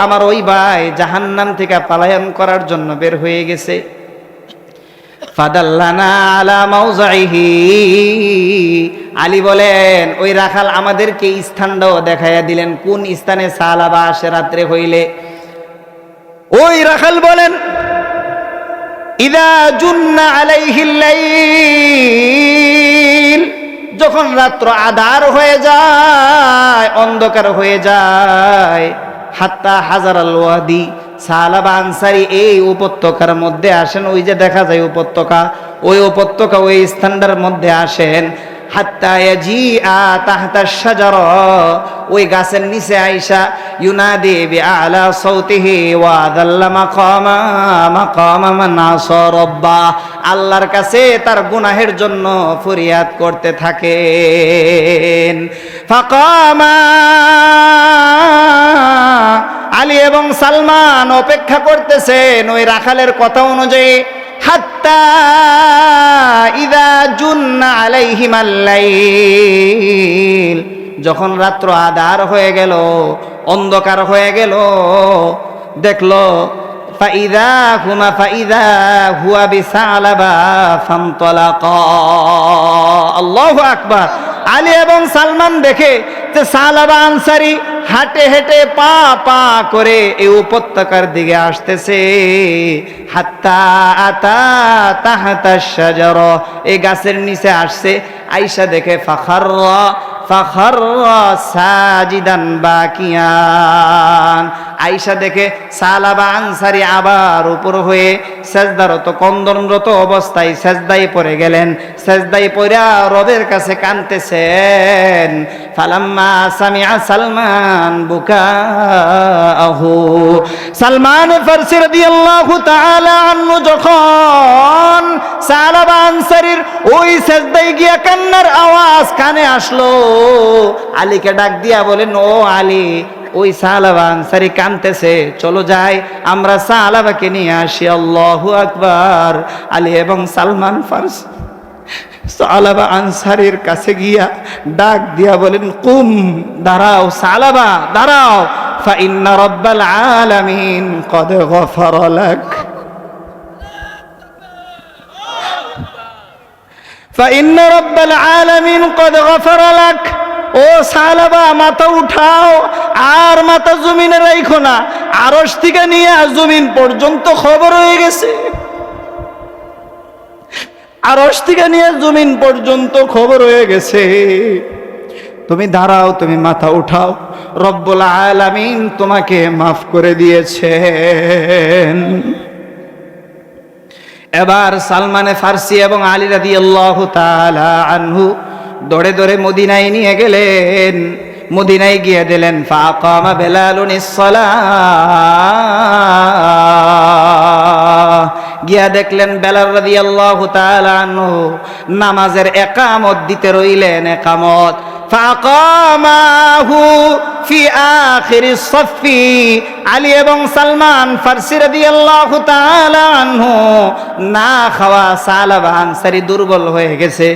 আমার ওই ভাই জাহান্নাম থেকে পলায়ন করার জন্য বের হয়ে গেছে। ফাদাল্লানা আলা মাউজাইহি, আলী বলেন, ওই রাখাল আমাদেরকে স্থানটাও দেখাইয়া দিলেন, কোন স্থানে সালাবা আসে রাত্রে হইলে। ওই রাখাল বলেন, ইদা জুন্না আলাইহিল লাইল, যখন রাত্র আধার হয়ে যায়, অন্ধকার হয়ে যায়, হাত্তা হাজারাল ওয়াদি, সালাবা আনসারী এই উপত্যকার মধ্যে আসেন। ওই যে দেখা যায় উপত্যকা, ওই উপত্যকা ওই স্থানটার মধ্যে আসেন। হাত্তা ইয়াজিআ তাহতা শাজারা, ওই গাছের নিচে আইসা, ইউনাদি বিআলা সাউতিহি ওয়া দাল্লা মাকামা মাকামা মান আসা রাব্বা, আল্লাহর কাছে তার গুনাহের জন্য ফরিয়াদ করতে থাকেন। ফাকামা, আলী এবং সালমান অপেক্ষা করতেছেন ওই রাখালের কথা অনুযায়ী। হাত্তা ইদা জুন্না আলাইহিমাল লাইল, যখন রাত্র আধার হয়ে গেল, অন্ধকার হয়ে গেল, দেখলো ফাইদা হুয়া বিসালাবা ফানতালাকা। আল্লাহু আকবার। আলী এবং সালমান দেখে যে সালাবা আনসারী হাঁটে হেঁটে পা পা করে এই উপত্যকার দিকে আসতেছে। হাত্তা আতা তাহতা শাজারা, এই গাছের নিচে আসছে। আয়েশা দেখে ফাখাররা সাজিদান বাকিয়ান, আয়েশা দেখে সালাবা আনসারী আবার উপর হয়ে সেজদারত কন্দনরত অবস্থায় সেজদায় পড়ে গেলেন। সেজদায় পড়া রবের কাছে কাঁদতেছেন। ফালাম্মা সামিআ সালমান বুকাহু, সালমান ফারসি রাদিয়াল্লাহু তাআলা আনহু যখন সালাবা আনসারীর ওই সেজদায় গিয়া কান্নার আওয়াজ কানে আসলো, আলীকে ডাক দিয়া বলেন, ও আলী, ওই সালাবা আনসারী কাঁদতেছে, চলো যাই আমরা সালাবাকে নিয়ে আসি। আল্লাহু আকবার। আলী এবং সালমান ফারসি সালাবা আনসারীর কাছে গিয়া ডাক দিয়া বলেন, কুম, দাঁড়াও সালাবা, দাঁড়াও, ফাইন্না রাব্বাল আলামিন কদ গফারা লাক, ফাইন্না রাব্বাল আলামিন কদ গফারা লাক। ও সালাবা, মাথা উঠাও, আর মাথা জমিনে রাখো না, আরশ থেকে নিয়ে জমিন পর্যন্ত খবর হয়ে গেছে, আরশ থেকে নিয়ে জমিন পর্যন্ত খবর হয়ে গেছে। তুমি দাঁড়াও, তুমি মাথা উঠাও, রব্বুল আলামিন তোমাকে মাফ করে দিয়েছেন। এবার সালমানে ফারসি এবং আলী রাদিয়াল্লাহু তাআলা আনহু দৌড়ে দৌড়ে মদিনায় নিয়ে গেলেন। মদিনায় গিয়ে দিলেন ফাকামা বেলালুনিস সালাহ। গিয়া দেখলেন বেলাল রাদিয়াল্লাহু তাআলা আনহু নামাজের একামত দিতে রইলেন। একামত ফাকামাহু ফি আখিরিস সাফফি। আলী এবং সালমান ফারসি রাদিয়াল্লাহু তাআলা আনহু না খাওয়া সালাবা আনসারী দুর্বল হয়ে গেছে,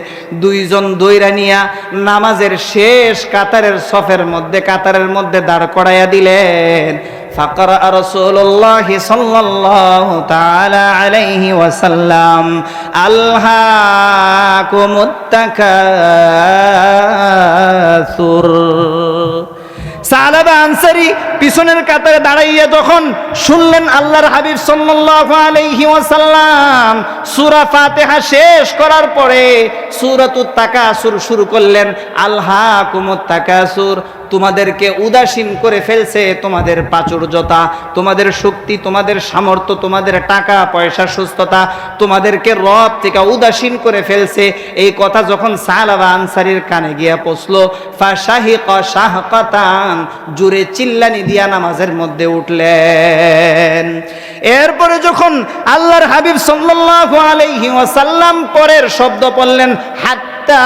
দুইজন দইরা নিয়া নামাজের শেষ কাতারের সফের মধ্যে কাতারের মধ্যে দাঁড় করাইয়া দিলেন। ফাকরা রাসূলুল্লাহ সাল্লাল্লাহু তাআলা আলাইহি ওয়াসাল্লাম আলহাকুমুত তাকাসুর। সালাবা আনসারী পিছনের কাতারে দাঁড়াইয়া যখন শুনলেন আল্লাহর হাবিব সাল্লাল্লাহু আলাইহি ওয়াসাল্লাম সূরা ফাতিহা শেষ করার পরে সূরাতুত তাকাসুর শুরু করলেন। আলহাকুমুত তাকাসুর, তোমাদেরকে উদাসীন করে ফেলছে তোমাদের প্রাচুর্যতা, তোমাদের শক্তি, তোমাদের সামর্থ্য, তোমাদের টাকা পয়সা, সুস্থতা, তোমাদেরকে রব থেকে উদাসীন করে ফেলছে। এই কথা যখন সালাবা আনসারীর কানে গিয়া পৌঁছলো, ফাশাহিকা শাহকাতান, জোরে চিল্লানি দিয়া নামাজের মধ্যে উঠলেন। এরপরে যখন আল্লাহর হাবিব সাল্লাল্লাহু আলাইহি ওয়াসাল্লাম পরের শব্দ পড়লেন, হাত্তা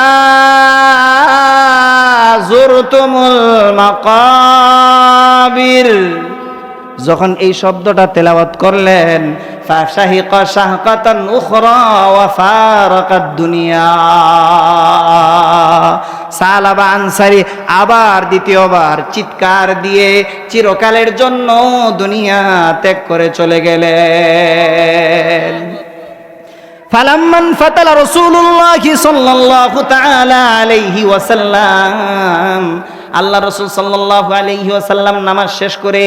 যুরতুমুল মাকাবির, যখন এই শব্দটা তেলাওয়াত করলেন, ফাশাহিকা শাহকাতান উখরা ওয়া ফারাকাদ দুনিয়া। সালাবা আনসারী আবার দ্বিতীয়বার চিৎকার দিয়ে চিরকালের জন্য দুনিয়া ত্যাগ করে চলে গেলেন। ফালাম্মান ফাতালা রাসূলুল্লাহ সাল্লাল্লাহু তাআলা আলাইহি ওয়াসাল্লাম, আল্লাহ রাসূল সাল্লাল্লাহু আলাইহি ওয়াসাল্লাম নামাজ শেষ করে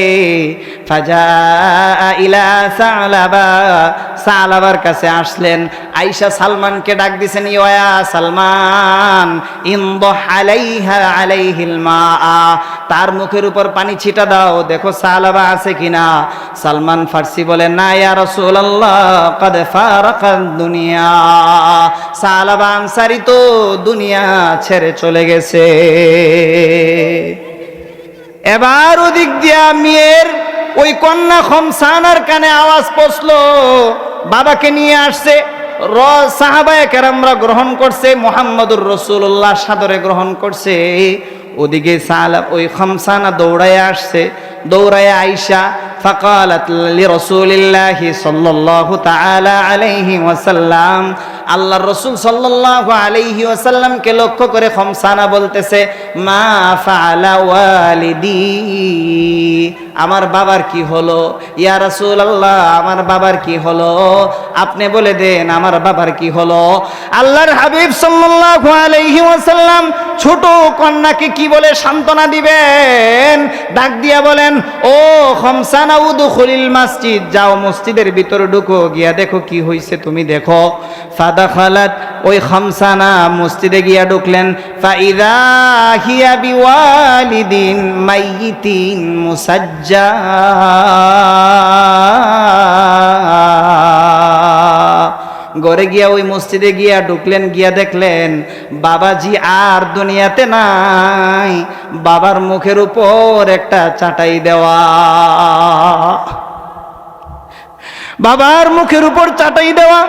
ফাজা ইলা সালাবা, সালাবার কাছে আসলেন। আয়েশা সালমানকে ডাক দিছেন, ইয়া সালমান ইনদহ আলাইহা আলাইহিল মা, তার মুখের উপর পানি ছিটা দাও, দেখো সালাবা আছে কিনা। সালমান ফারসি বলেন, না ইয়া রাসূলুল্লাহ কদ ফারাকাদ দুনিয়া, সালাবা আনসারী তো দুনিয়া ছেড়ে চলে গেছে। এবার ওদিক দিয়া মেয়ের ওই কন্যা খমসানার কানে আওয়াজ পৌঁছলো, বাবাকে নিয়ে আসছে। সাহাবায়ে কেরামরা গ্রহণ করছে, মুহাম্মদুর রাসূলুল্লাহ সাদরে গ্রহণ করছে। ওদিকে ওই খমসানা দৌড়ায় আসছে, দৌড়ায় আয়েশা ফাকালাত লিরাসূলিল্লাহি সাল্লাল্লাহু তাআলা আলাইহি ওয়াসাল্লাম, আল্লাহর রাসূল সাল্লাল্লাহু আলাইহি ওয়াসাল্লামকে লক্ষ্য করে খমসানা বলতেছে, মা ফাআলা ওয়ালিদি, আমার বাবার কি হলো? ইয়া রাসূলুল্লাহ, আমার বাবার কি হলো? আপনি বলে দেন আমার বাবার কি হলো? আল্লাহর হাবিব সাল্লাল্লাহু আলাইহি ওয়াসাল্লাম ছোট কন্যাকে কি বলে সান্ত্বনা দিবেন? ডাক দিয়া বলেন, ও খমসানা উদখুলিল মসজিদ, যাও মসজিদের ভিতরে ঢুকো, গিয়া দেখো কি হইছে তুমি দেখো। ফাদাখালাত ওই খামসানা মসজিদে গিয়া ঢুকলেন। ফাইদা হিয়া বিওয়ালিদিন মাইয়িতিন মুসাজ্জা, ঘরে গিয়া ওই মসজিদে গিয়া ঢুকলেন, গিয়া দেখলেন বাবাজি আর দুনিয়াতে নাই, বাবার মুখের উপর একটা চাটাই দেওয়া, বাবার মুখের উপর চাটাই দেওয়া।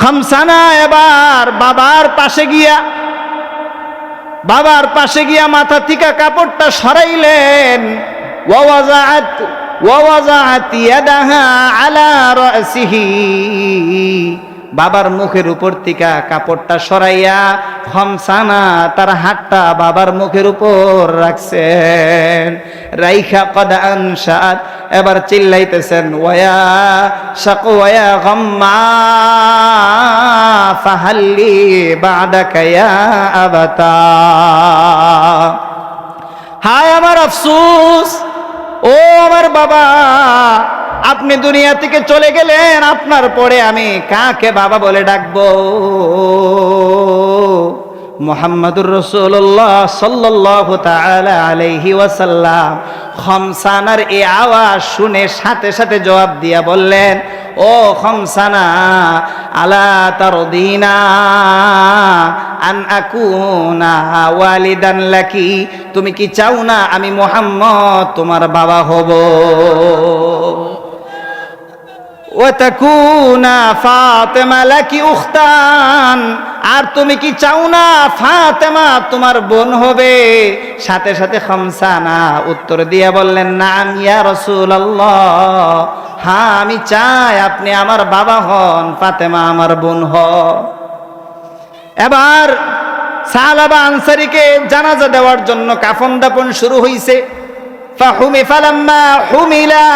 খামসানা এবার বাবার পাশে গিয়া মাথা থেকে কাপড়টা সরাইলেন। ওয়াজাআত ইয়াদাহা আলা রাসিহি, বাবার মুখের উপর থেকে কাপড়টা সরাইয়া খামসানা তার হাতটা বাবার মুখের উপর রাখছেন। রাইখা কদ আনশাত, এবার চিল্লাইতেছেন ওয়া শাকওয়া গাম্মা ফাহাল্লি বাদাকা ইয়া আবাতা। হায় আমার আফসোস, ও আমার বাবা, আপনি দুনিয়া থেকে চলে গেলেন, আপনার পরে আমি কাকে বাবা বলে ডাকবো? মুহাম্মাদুর রাসূলুল্লাহ সাল্লাল্লাহু তাআলা আলাইহি ওয়াসাল্লাম খামসানার এই আওয়াজ শুনে সাথে সাথে জবাব দিয়া বললেন, ও খামসানা, আলা তারদিনা আন আকুনা ওয়ালিদান লাকি, তুমি কি চাও না আমি মুহাম্মদ তোমার বাবা হব? ওয়াতাকুনা ফাতেমা লাকি উখতান, আর তুমি কি চাও না ফাতেমা তোমার বোন হবে? সাথে সাথে খামসানা উত্তর দিয়ে বললেন, নাম ইয়া রাসূলুল্লাহ, হ্যাঁ আমি চাই আপনি আমার বাবা হন, ফাতেমা আমার বোন হন। এবার সালাবা আনসারীকে জানাজা দেওয়ার জন্য কাফন দাফন শুরু হইছে। ফালাম্মা হুমিলা,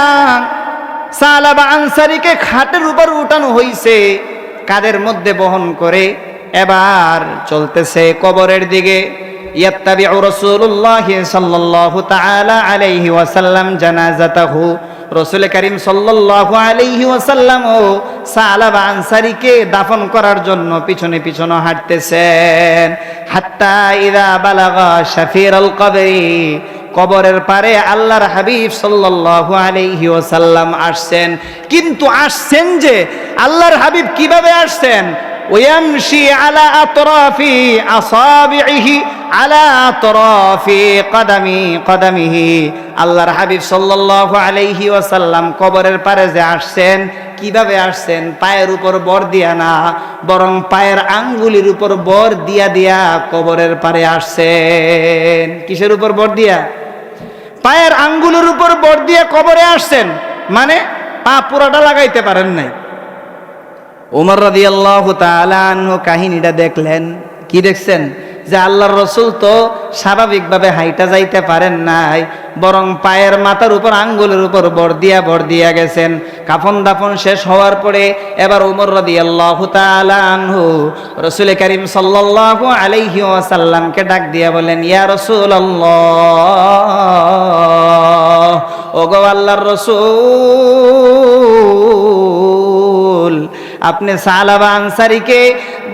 সালাবা আনসারীকে খাটের উপর উঠানো হইছে, কাদের মধ্যে বহন করে এবার চলতেছে কবরের দিকে। ইয়াত্তাবিউ রাসূলুল্লাহ সাল্লাল্লাহু তাআলা আলাইহি ওয়াসাল্লাম জানাজাতাহু, রাসূল করিম সাল্লাল্লাহু আলাইহি ওয়াসাল্লাম ও সালাবা আনসারীকে দাফন করার জন্য পিছনে পিছনে হাঁটতেছেন। হাত্তা ইযা বালাগা শাফিরাল কবরি, কবরের পারে আল্লাহর হাবিব সাল্লাল্লাহু আলাইহি ওয়াসাল্লাম আসছেন। কিন্তু আসছেন যে আল্লাহর হাবিব কিভাবে আসছেন? ওয়ামশি আলা আতরাফি আসাবিহি আলা আতরাফি কদামিহি, আল্লাহর হাবিব সাল্লাল্লাহু আলাইহি ওয়াসাল্লাম কবরের পারে যে আসছেন, কিভাবে আসছেন? পায়ের উপর বর দিয়া না, বরং পায়ের আঙ্গুলির উপর বর দিয়া দিয়া কবরের পারে আসছেন। কিসের উপর বর দিয়া? পায়ের আঙ্গুলের উপর বর দিয়া কবরে আসছেন, মানে পা পুরাটা লাগাইতে পারেন নাই। ওমর রাদিয়াল্লাহু তাআলা আনহু কাহিনীটা দেখলেন। কি দেখছেন? যে আল্লাহর রাসূল তো স্বাভাবিকভাবে হাইটা যাইতে পারেন নাই, বরং পায়ের মাথার উপর আঙ্গুলের উপর বর দিয়া গেছেন। কাফন দাফন শেষ হওয়ার পরে এবার ওমর রাদিয়াল্লাহু তাআলা আনহু রাসূল করিম সাল্লাল্লাহু আলাইহি ওয়াসাল্লামকে ডাক দিয়া বলেন, ইয়া রাসূলুল্লাহ, ওগো আল্লাহর রাসূল, আপনি সালাবা আনসারীকে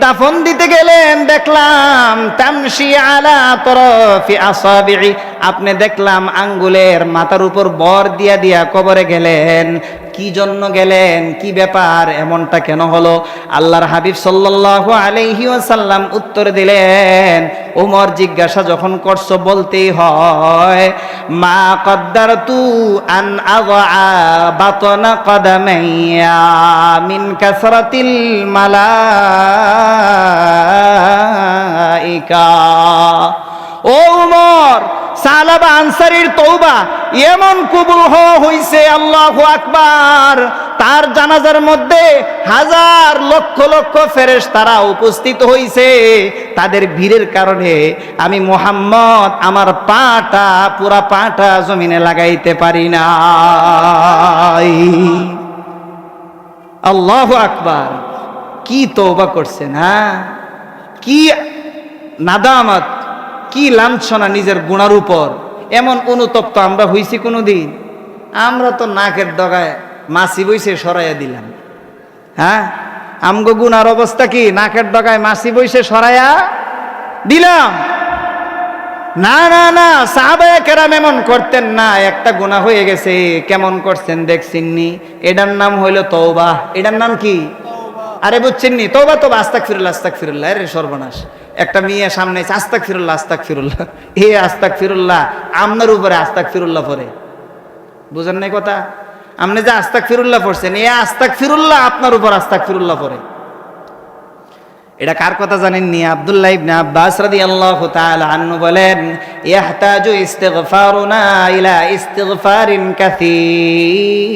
দাফন দিতে গেলেন, দেখলাম তামশি আলা তরফি আসাবি'i, আপনি দেখলাম আঙ্গুলের মাথার উপর বর দিয়া দিয়া কবরে গেলেন। কি জন্য গেলেন? কি ব্যাপার? এমনটা কেন হলো? আল্লাহর হাবিব সাল্লাল্লাহু আলাইহি ওয়াসাল্লাম উত্তর দিলেন, ওমর জিজ্ঞাসা যখন করছো বলতেই হয়, মা কদ্দারতু আন আযআ বাতনা কদামাইয়া মিন কাসরাতিল মালাইকা। ও ওমর, সালাবা আনসারীর তওবা এমন কবুল হইছে, আল্লাহু আকবার, তার জানাজার মধ্যে হাজার লক্ষ লক্ষ ফেরেশতারা উপস্থিত হইছে। তাদের ভিড়ের কারণে আমি মুহাম্মদ আমার পুরা পাটা জমিনে লাগাইতে পারি না। আল্লাহু আকবার, কি তওবা করছেন! হ্যাঁ, কি নাদামত, কি লাঞ্ছনা নিজের গুনার উপর। এমন অনুতপ্ত আমরা হইছি কোনোদিন? আমরা তো নাকের ডগায় মাছি বইছে সরাইয়া দিলাম। হ্যাঁ, আমগো গুনার অবস্থা কি? নাকের ডগায় মাছি বইসে সরাইয়া দিলাম। না না না, সাহাবায়ে কেরাম এমন করতেন না। একটা গুনাহ হয়ে গেছে, কেমন করছেন দেখছেননি? এটার নাম হইল তওবা। এটার নাম কি? আরে বুঝছেননি? তওবা তো আস্তাগফিরুল্লাহ আস্তাগফিরুল্লাহ। আরে সর্বনাশ, একটা মেয়ে সামনে এসে আস্তাগফিরুল্লাহ আস্তাগফিরুল্লাহ, এ আস্তাগফিরুল্লাহ আপনার উপরে আস্তাগফিরুল্লাহ পড়ে। বুঝেন নাই কথা? আপনি যে আস্তাগফিরুল্লাহ পড়ছেন, এ আস্তাগফিরুল্লাহ আপনার উপর আস্তাগফিরুল্লাহ পড়ে। এটা কার কথা জানেন নি? আব্দুল্লাহ ইবনে আব্বাস রাদিয়াল্লাহু তাআলা আনহু বলেন, ইয়াহতাজু ইস্তিগফারুনা ইলা ইস্তিগফারিন কাসীর।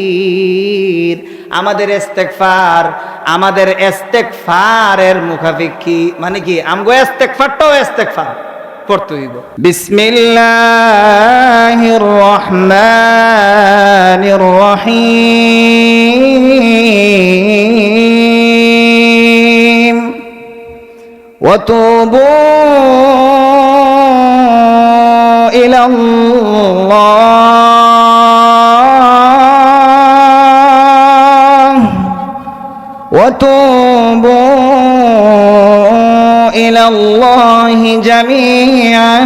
আমাদের ইস্তেগফারের মুখাপেক্ষী, মানে কি আমগো ইস্তেগফারটাও ইস্তেগফার পড়তে হইব। বিসমিল্লাহির রহমানির রহিম। وتوبوا إلى الله جميعا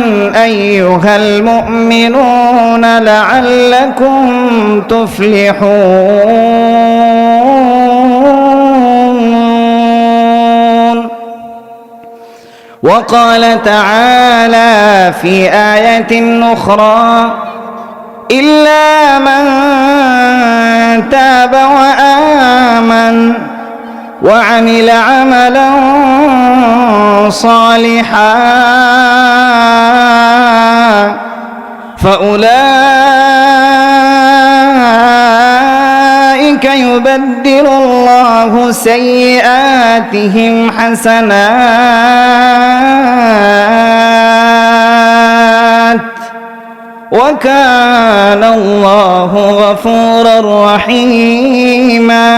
أيها المؤمنون لعلكم تفلحون. وقال تعالى في آية أخرى: إلا من تاب وآمن وعمل عملا صالحا فأولئك يبدل الله سيئاتهم حسنات وكان الله غفورا رحيما.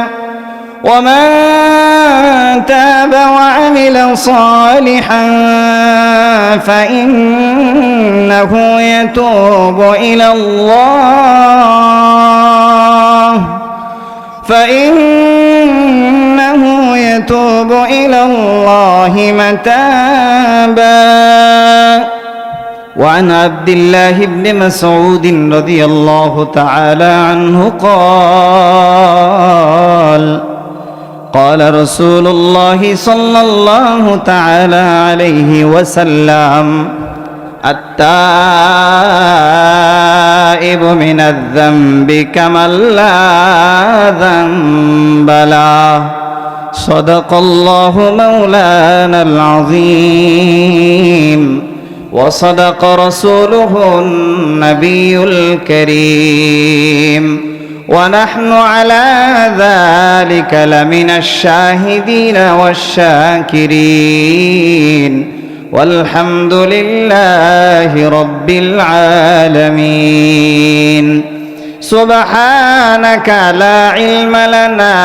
ومن تاب وعمل صالحا فإنه يتوب إلى الله متابا. وعن عبد الله بن مسعود رضي الله تعالى عنه قال رسول الله صلى الله تعالى عليه وسلم: التائب من الذنب كمن لا ذنب له. صدق الله مولانا العظيم وصدق رسوله النبي الكريم ونحن على ذلك لمن الشاهدين والشاكرين والحمد لله رب العالمين. سبحانك لا علم لنا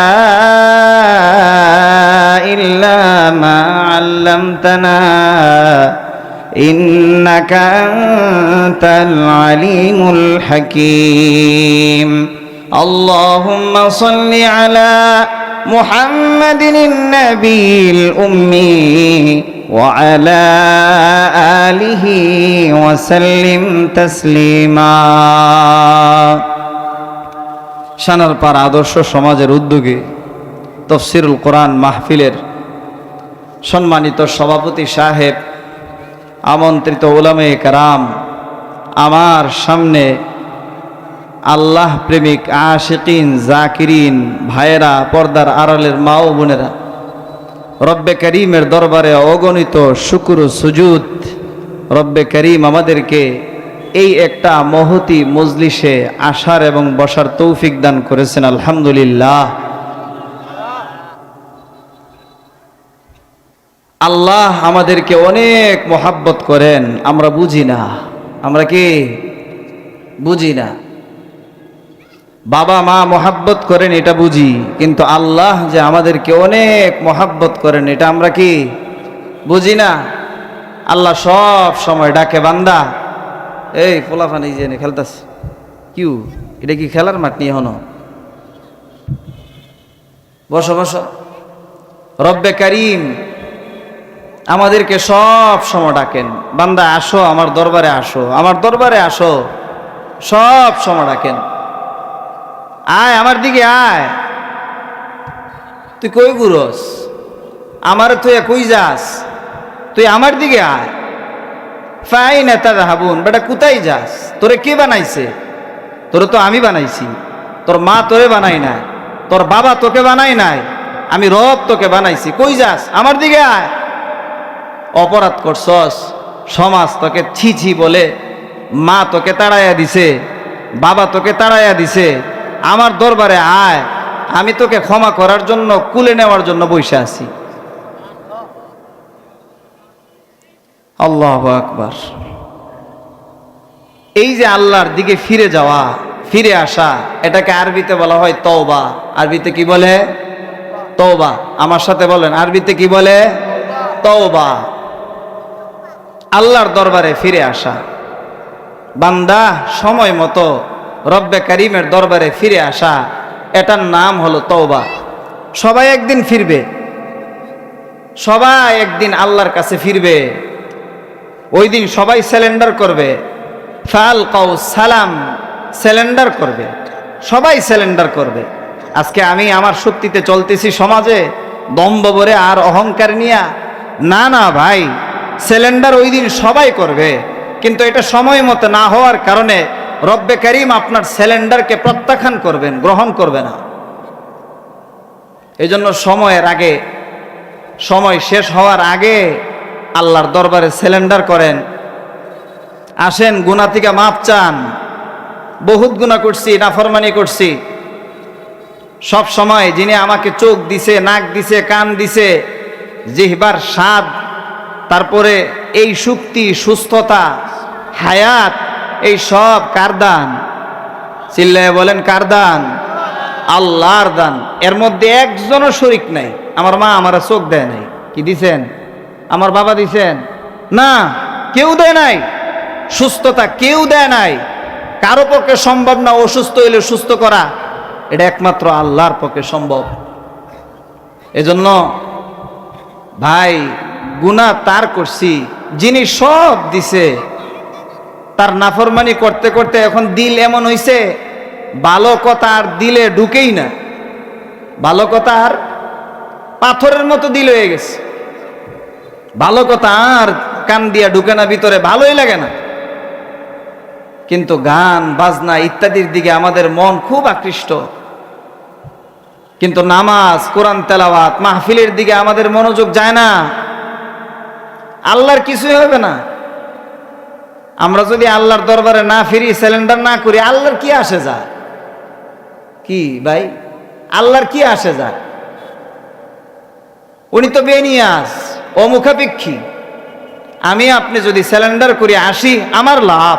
إلا ما علمتنا إنك أنت العليم الحكيم. اللهم صل على محمد النبي الأمي وعلى آله وسلم تسليما. শানার পার আদর্শ সমাজের উদ্যোগে তাফসীরুল কোরআন মাহফিলের সম্মানিত সভাপতি সাহেব, আমন্ত্রিত উলামায়ে কেরাম, আমার সামনে আল্লাহ প্রেমিক আশিকিন জাকিরিন ভাইয়েরা, পর্দার আড়ালের মা ও বোনেরা, রব্বে করিমের দরবারে অগণিত শুকর ও সুজুদ। রব্বে করিম আমাদেরকে এই একটা মহতি মজলিসে আসার এবং বসার তৌফিক দান করেছেন, আলহামদুলিল্লাহ। আল্লাহ আমাদেরকে অনেক মহাব্বত করেন, আমরা বুঝি না। আমরা কি বুঝি না? বাবা মা মহাব্বত করেন এটা বুঝি, কিন্তু আল্লাহ যে আমাদেরকে অনেক মহাব্বত করেন এটা আমরা কি বুঝি না? আল্লাহ সব সময় ডাকে, বান্দা এই পোলাফান এই যে খেলতাস, কিউ এটা কি খেলার মাঠ নিয়ে হনো? বসো বসো। রব্বে কারীম আমাদেরকে সব সময় ডাকেন, বান্দা আসো আমার দরবারে, আসো আমার দরবারে, আসো, সব সময় ডাকেন, আয় আমার দিকে আয়। তুই কই ঘুরস? আমার তুই কই যাস? তুই আমার দিকে আয়। ফাইনা তাযহাবুন, বেটা কোথায় যাস? তোরে কে বানাইছে? তোরে তো আমি বানাইছি, তোর মা তোরে বানাই নাই, তোর বাবা তোকে বানাই নাই, আমি রব তোকে বানাইছি। কই যাস? আমার দিকে আয়। অপরাধ করছস, সমাজ তোকে ছি ছি বলে, মা তোকে তাড়াইয়া দিছে, বাবা তোকে তাড়াইয়া দিছে, আমার দরবারে আয়, আমি তোকে ক্ষমা করার জন্য, কুলে নেওয়ার জন্য বসে আছি। আল্লাহু আকবার। এই যে আল্লাহর দিকে ফিরে যাওয়া, ফিরে আসা, এটাকে আরবিতে বলা হয় তওবা। আরবিতে কি বলে? তওবা। আমার সাথে বলেন, আরবিতে কি বলে? তওবা। আল্লাহর দরবারে ফিরে আসা। বান্দা সময় মতো রব্বে কারীমের দরবারে ফিরে আসা, এটার নাম হলো তওবা। সবাই একদিন ফিরবে, সবাই একদিন আল্লাহর কাছে ফিরবে। ওই দিন সবাই স্যালেন্ডার করবে, ফালকাউ সালাম, স্যালেন্ডার করবে, সবাই স্যালেন্ডার করবে। আজকে আমি আমার শক্তিতে চলতেছি সমাজে, দম্ভ ভরে আর অহংকার নিয়া, না না ভাই, স্যালেন্ডার ওই দিন সবাই করবে, কিন্তু এটা সময় মতো না হওয়ার কারণে রব্বে কারীম আপনার স্যালেন্ডারকে প্রত্যাখ্যান করবেন, গ্রহণ করবে না। এই জন্য সময়ের আগে, সময় শেষ হওয়ার আগে আল্লাহর দরবারে স্যালেন্ডার করেন। আসেন, গুনাহ থেকে মাপ চান। বহুত গুনাহ করছি, নাফরমানি করছি। সব সময় যিনি আমাকে চোখ দিছে, নাক দিছে, কান দিছে, জিহ্বার স্বাদ, তারপরে এই শক্তি, সুস্থতা, হায়াত, এই সব কার দান? চিল্লায় বলেন, কার দান? আল্লাহর দান। এর মধ্যে একজনও শরীক নাই। আমার মা আমার চোখ দেয় নাই, কি দিছেন? আমার বাবা দিছেন? না, কেউ দেয় নাই। সুস্থতা কেউ দেয় নাই। কারো পক্ষে সম্ভব না অসুস্থ হইলে সুস্থ করা, এটা একমাত্র আল্লাহর পক্ষে সম্ভব। এজন্য ভাই, গুনাহ তার করছি যিনি সব দিছে, তার নাফরমানি করতে করতে এখন দিল এমন হইছে, ভালো কথা আর দিলে ঢুকেই না। ভালো কথা আর পাথরের মতো দিল হয়ে গেছে। ভালো কথা আর কান দিয়া ঢুকে না ভিতরে, ভালোই লাগে না। কিন্তু গান বাজনা ইত্যাদির দিকে আমাদের মন খুব আকৃষ্ট, কিন্তু নামাজ, কোরআন তেলাওয়াত, মাহফিলের দিকে আমাদের মনোযোগ যায় না। আল্লাহর কিছুই হবে না। আমরা যদি আল্লাহর দরবারে না ফিরি, স্যালেন্ডার না করি, আল্লাহর কি আসে যায়? কি ভাই, আল্লাহর কি আসে যায়? উনি তো বেনিয়াস, অমুখাপেক্ষী। আমি আপনি যদি স্যালেন্ডার করি, আসি, আমার লাভ।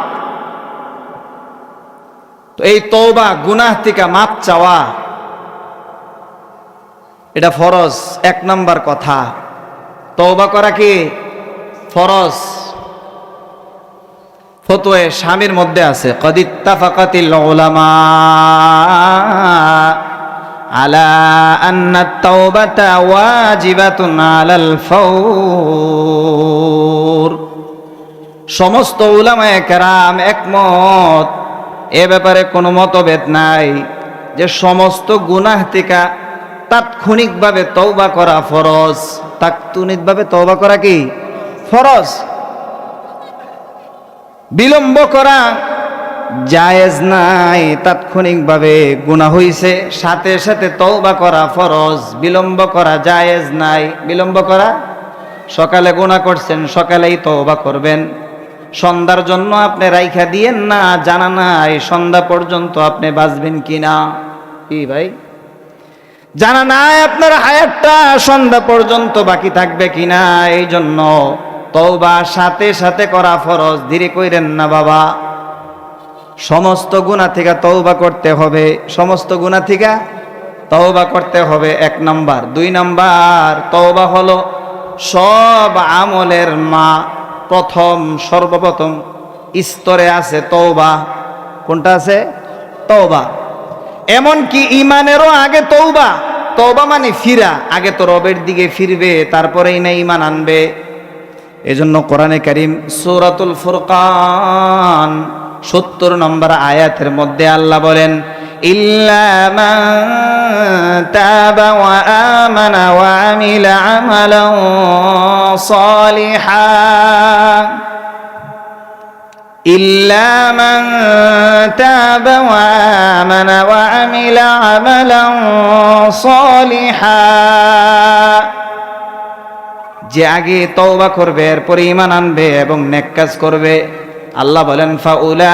তো এই তওবা, গুনাহ থেকে মাপ চাওয়া, এটা ফরজ। এক নাম্বার কথা, তওবা করা কি ফরজ। ফতোয়ে স্বামীর মধ্যে আছে, কদ ইত্তাফাকাতিল উলামা আলা আন্না তাওবাতা ওয়াজিবাতুন আলাল ফাওর। সমস্ত উলামায়ে কেরাম একমত, এ ব্যাপারে কোনো মতভেদ নাই যে সমস্ত গুনাহ থেকে তাৎক্ষণিকভাবে তওবা করা ফরজ। তাৎক্ষণিকভাবে তওবা করা কি ফরজ। বিলম্ব করা জায়েজ নাই। তাৎক্ষণিকভাবে গুনাহ হইছে, সাথে সাথে তওবা করা ফরজ। বিলম্ব করা জায়েজ নাই। বিলম্ব করা, সকালে গুনাহ করছেন, সকালেই তওবা করবেন। সন্ধ্যার জন্য আপনি রাইখা দিয়েন না, জানা নাই সন্ধ্যা পর্যন্ত আপনি বাঁচবেন কিনা। কি ভাই, জানা নাই আপনার হায়াতটা সন্ধ্যা পর্যন্ত বাকি থাকবে কিনা। এই জন্য তওবা সাথে সাথে করা ফরজ। ধীরে কইরেন না বাবা। সমস্ত গুনাহ থেকে তওবা করতে হবে, সমস্ত গুনাহ থেকে তওবা করতে হবে, এক নাম্বার। দুই নাম্বার, তওবা হলো সব আমলের মা। প্রথম সর্বপ্রথম স্তরে আছে তওবা। কোনটা আছে? তওবা। এমন কি ইমানেরও আগে তওবা। তওবা মানে ফিরা, আগে তো রবের দিকে ফিরবে তারপরেই না ঈমান আনবে। এজন্য কোরআনে কারীম সূরাতুল ফুরকান ৭০ নম্বর আয়াতের মধ্যে আল্লাহ বলেন, ইল্লা মান তাবা ওয়া আমানা ওয়া আমিলা আমালান সালিহান, ইল্লা মান তাবা ওয়া আমানা ওয়া আমিলা আমালান সালিহান, যে আগে তওবা করবে এরপরে ঈমান আনবে এবং নেক কাজ করবে। আল্লাহ বলেন, ফাউলাইকা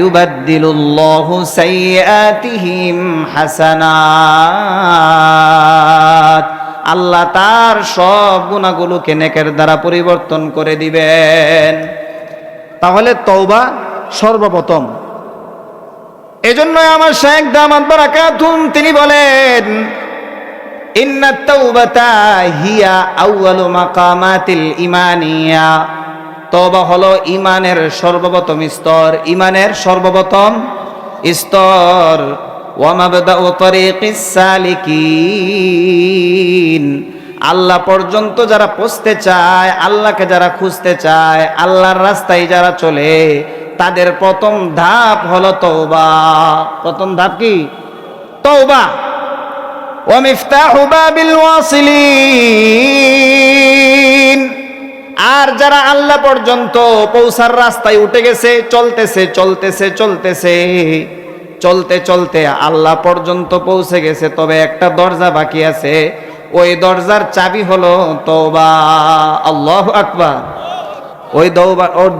ইউবাদদিলুল্লাহু সাইয়্যাতিহিম হাসানাত, আল্লাহ তার সব গুনাহগুলোকে নেকের দ্বারা পরিবর্তন করে দিবেন। তাহলে তওবা সর্বপ্রথম। এজন্য আমার শায়েখ দামাত বারাকাতুহুম তিনি বলেন, ইন্নাত তাওবাতা হিয়া আউয়ালু মাকামাতিল ঈমানিয়া, তওবা হলো ঈমানের সর্বপ্রথম স্তর, ঈমানের সর্বপ্রথম স্তর। ওয়া মাবদাউ তারিকিস সালিকিন, আল্লাহ পর্যন্ত যারা পৌঁছতে চায়, আল্লাহকে যারা খুঁজতে চায়, আল্লাহর রাস্তায় যারা চলে, তাদের প্রথম ধাপ হলো তওবা। প্রথম ধাপ কি? তওবা। ওয়া মিফতাহু বাবিল ওয়াসিলিন, আর যারা আল্লাহ পর্যন্ত পৌঁছার রাস্তায় উঠে গেছে, চলতেছে চলতেছে চলতেছে চলতে চলতে আল্লাহ পর্যন্ত পৌঁছে গেছে, তবে একটা দরজা বাকি আছে, ওই দরজার চাবি হলো তওবা। আল্লাহু আকবার। ওই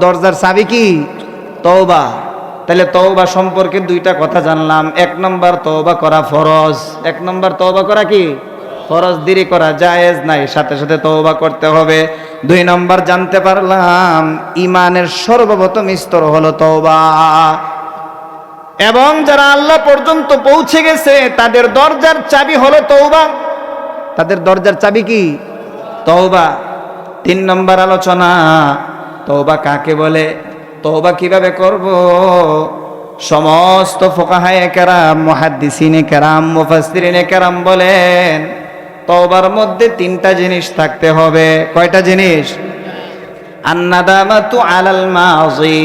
দরজার চাবি কি? তওবা। তাহলে তওবা সম্পর্কে দুইটা কথা জানলাম। এক নম্বর, তওবা করা ফরজ। এক নম্বর, তওবা করা কি ফরজ, দেরি করা জায়েজ নাই, সাথে সাথে তওবা করতে হবে। দুই নম্বর জানতে পারলাম ঈমানের সর্বপ্রথম স্তর হলো তওবা, এবং যারা আল্লাহ পর্যন্ত পৌঁছে গেছে তাদের দরজার চাবি হলো তওবা। তাদের দরজার চাবি কি? তওবা। তিন নম্বর আলোচনা, তওবা কাকে বলে, তওবা কিভাবে করব। সমস্ত ফুকাহায়ে কেরাম, মুহাদ্দিসিনে কেরাম, মুফাসসিরিনে কেরাম বলেন তওবার মধ্যে তিনটা জিনিস থাকতে হবে। কয়টা জিনিস? আন্নাদামাতু আলাল মাযি,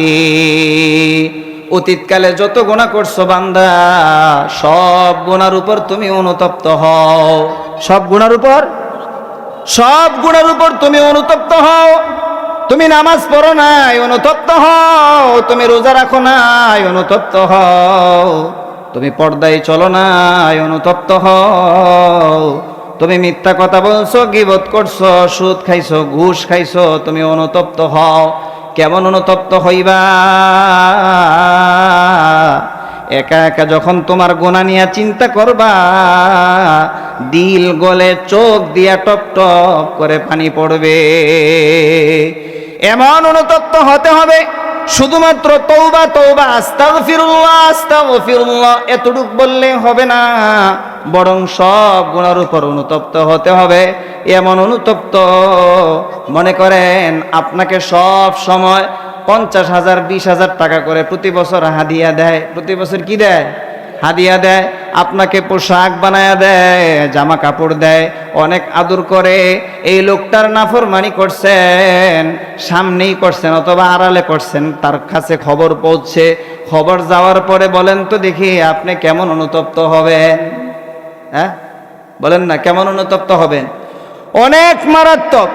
অতীতকালে যত গুনাহ করছো বান্দা, সব গুনার উপর তুমি অনুতপ্ত হও। সব গুনার উপর তুমি অনুতপ্ত হও। তুমি নামাজ পড়ো নাই, অনুতপ্ত হও। তুমি রোজা রাখো নাই, অনুতপ্ত হও। তুমি পর্দায় চলো নাই, অনুতপ্ত হও। তুমি মিথ্যা কথা বলছো, গীবত করছো, সুদ খাইছো, ঘুষ খাইছো, তুমি অনুতপ্ত হও। কেমন অনুতপ্ত হইবা? একা একা যখন তোমার গুনাহ নিয়ে চিন্তা করবা, দিল গলে চোখ দিয়া টপ টপ করে পানি পড়বে। এমন অনুতপ্ত হতে হবে, শুধুমাত্র তওবা তওবা আস্তাগফিরুল্লাহ আস্তাগফিরুল্লাহ এতটুক বললে হবে না, বরং সব গুনার উপর অনুতপ্ত হতে হবে। এমন অনুতপ্ত, মনে করেন আপনাকে সব সময় 50,000 20,000 টাকা করে প্রতি বছর হাদিয়া দেয়। প্রতি বছর কি দেয়? হাদিয়া দেয়। আপনাকে পোশাক বানায়া দেয়, জামা কাপড় দেয়, অনেক আদর করে। এই লোকটার নাফরমানি করছেন, সামনেই করছেন অথবা আড়ালে করছেন, তার কাছে খবর পৌঁছে, খবর যাওয়ার পরে বলেন তো দেখি আপনি কেমন অনুতপ্ত হবেন? হ্যাঁ বলেন না, কেমন অনুতপ্ত হবেন? অনেক মারাত্মক।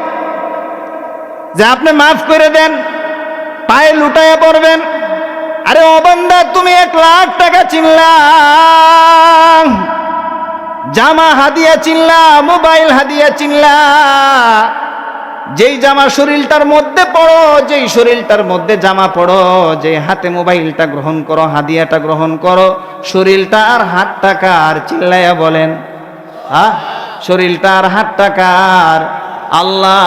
যে আপনি মাফ করে দেন, পায়ে লুটাইয়া পড়বেন। আরে ও বান্দা, তুমি 1 লাখ টাকা চিনলা, জামা হাদিয়া চিনলা, মোবাইল হাদিয়া চিনলা, যেই জামা শরীরটার মধ্যে পড়ো, যেই শরীরটার মধ্যে জামা পড়ো, যে হাতে মোবাইলটা গ্রহণ করো, হাদিয়াটা গ্রহণ করো, শরীরটা আর হাতটা কার? চিল্লাইয়া বলেন। শরীরটা আর হাতটা কার? আল্লাহ।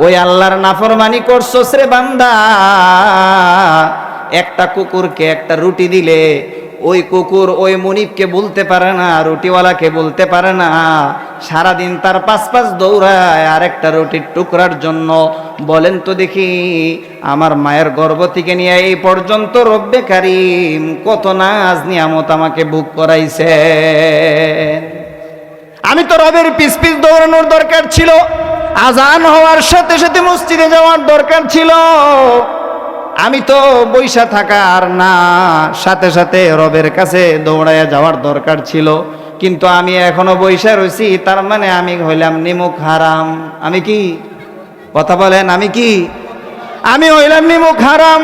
ওই আল্লাহর নাফরমানি করছস রে বান্দা। একটা কুকুরকে একটা রুটি দিলে ওই কুকুর ওই মুনিবকে বলতে পারে না, রুটিওয়ালাকে বলতে পারে না, সারাদিন তার পাশ দৌড়ায় আরেকটা রুটির টুকরার জন্য। বলেন তো দেখি, আমার মায়ের গর্ভ থেকে নিয়ে এই পর্যন্ত রব্বে কারিম কত নাজ নিয়ামত আমাকে ভোগ করাইছে। আমি তো রবের পিছ দৌড়ানোর দরকার ছিল, আজান হওয়ার সাথে সাথে মসজিদে যাওয়ার দরকার ছিল। আমি তো বৈশা থাকার না, সাথে সাথে রবের কাছে দৌড়াইয়া যাওয়ার দরকার ছিল। কিন্তু আমি এখনো বৈশা রয়েছি, তার মানে আমি হইলাম নিমুখ হারাম। আমি কি কথা বলেন, আমি কি? আমি হইলাম নিমুখ হারাম।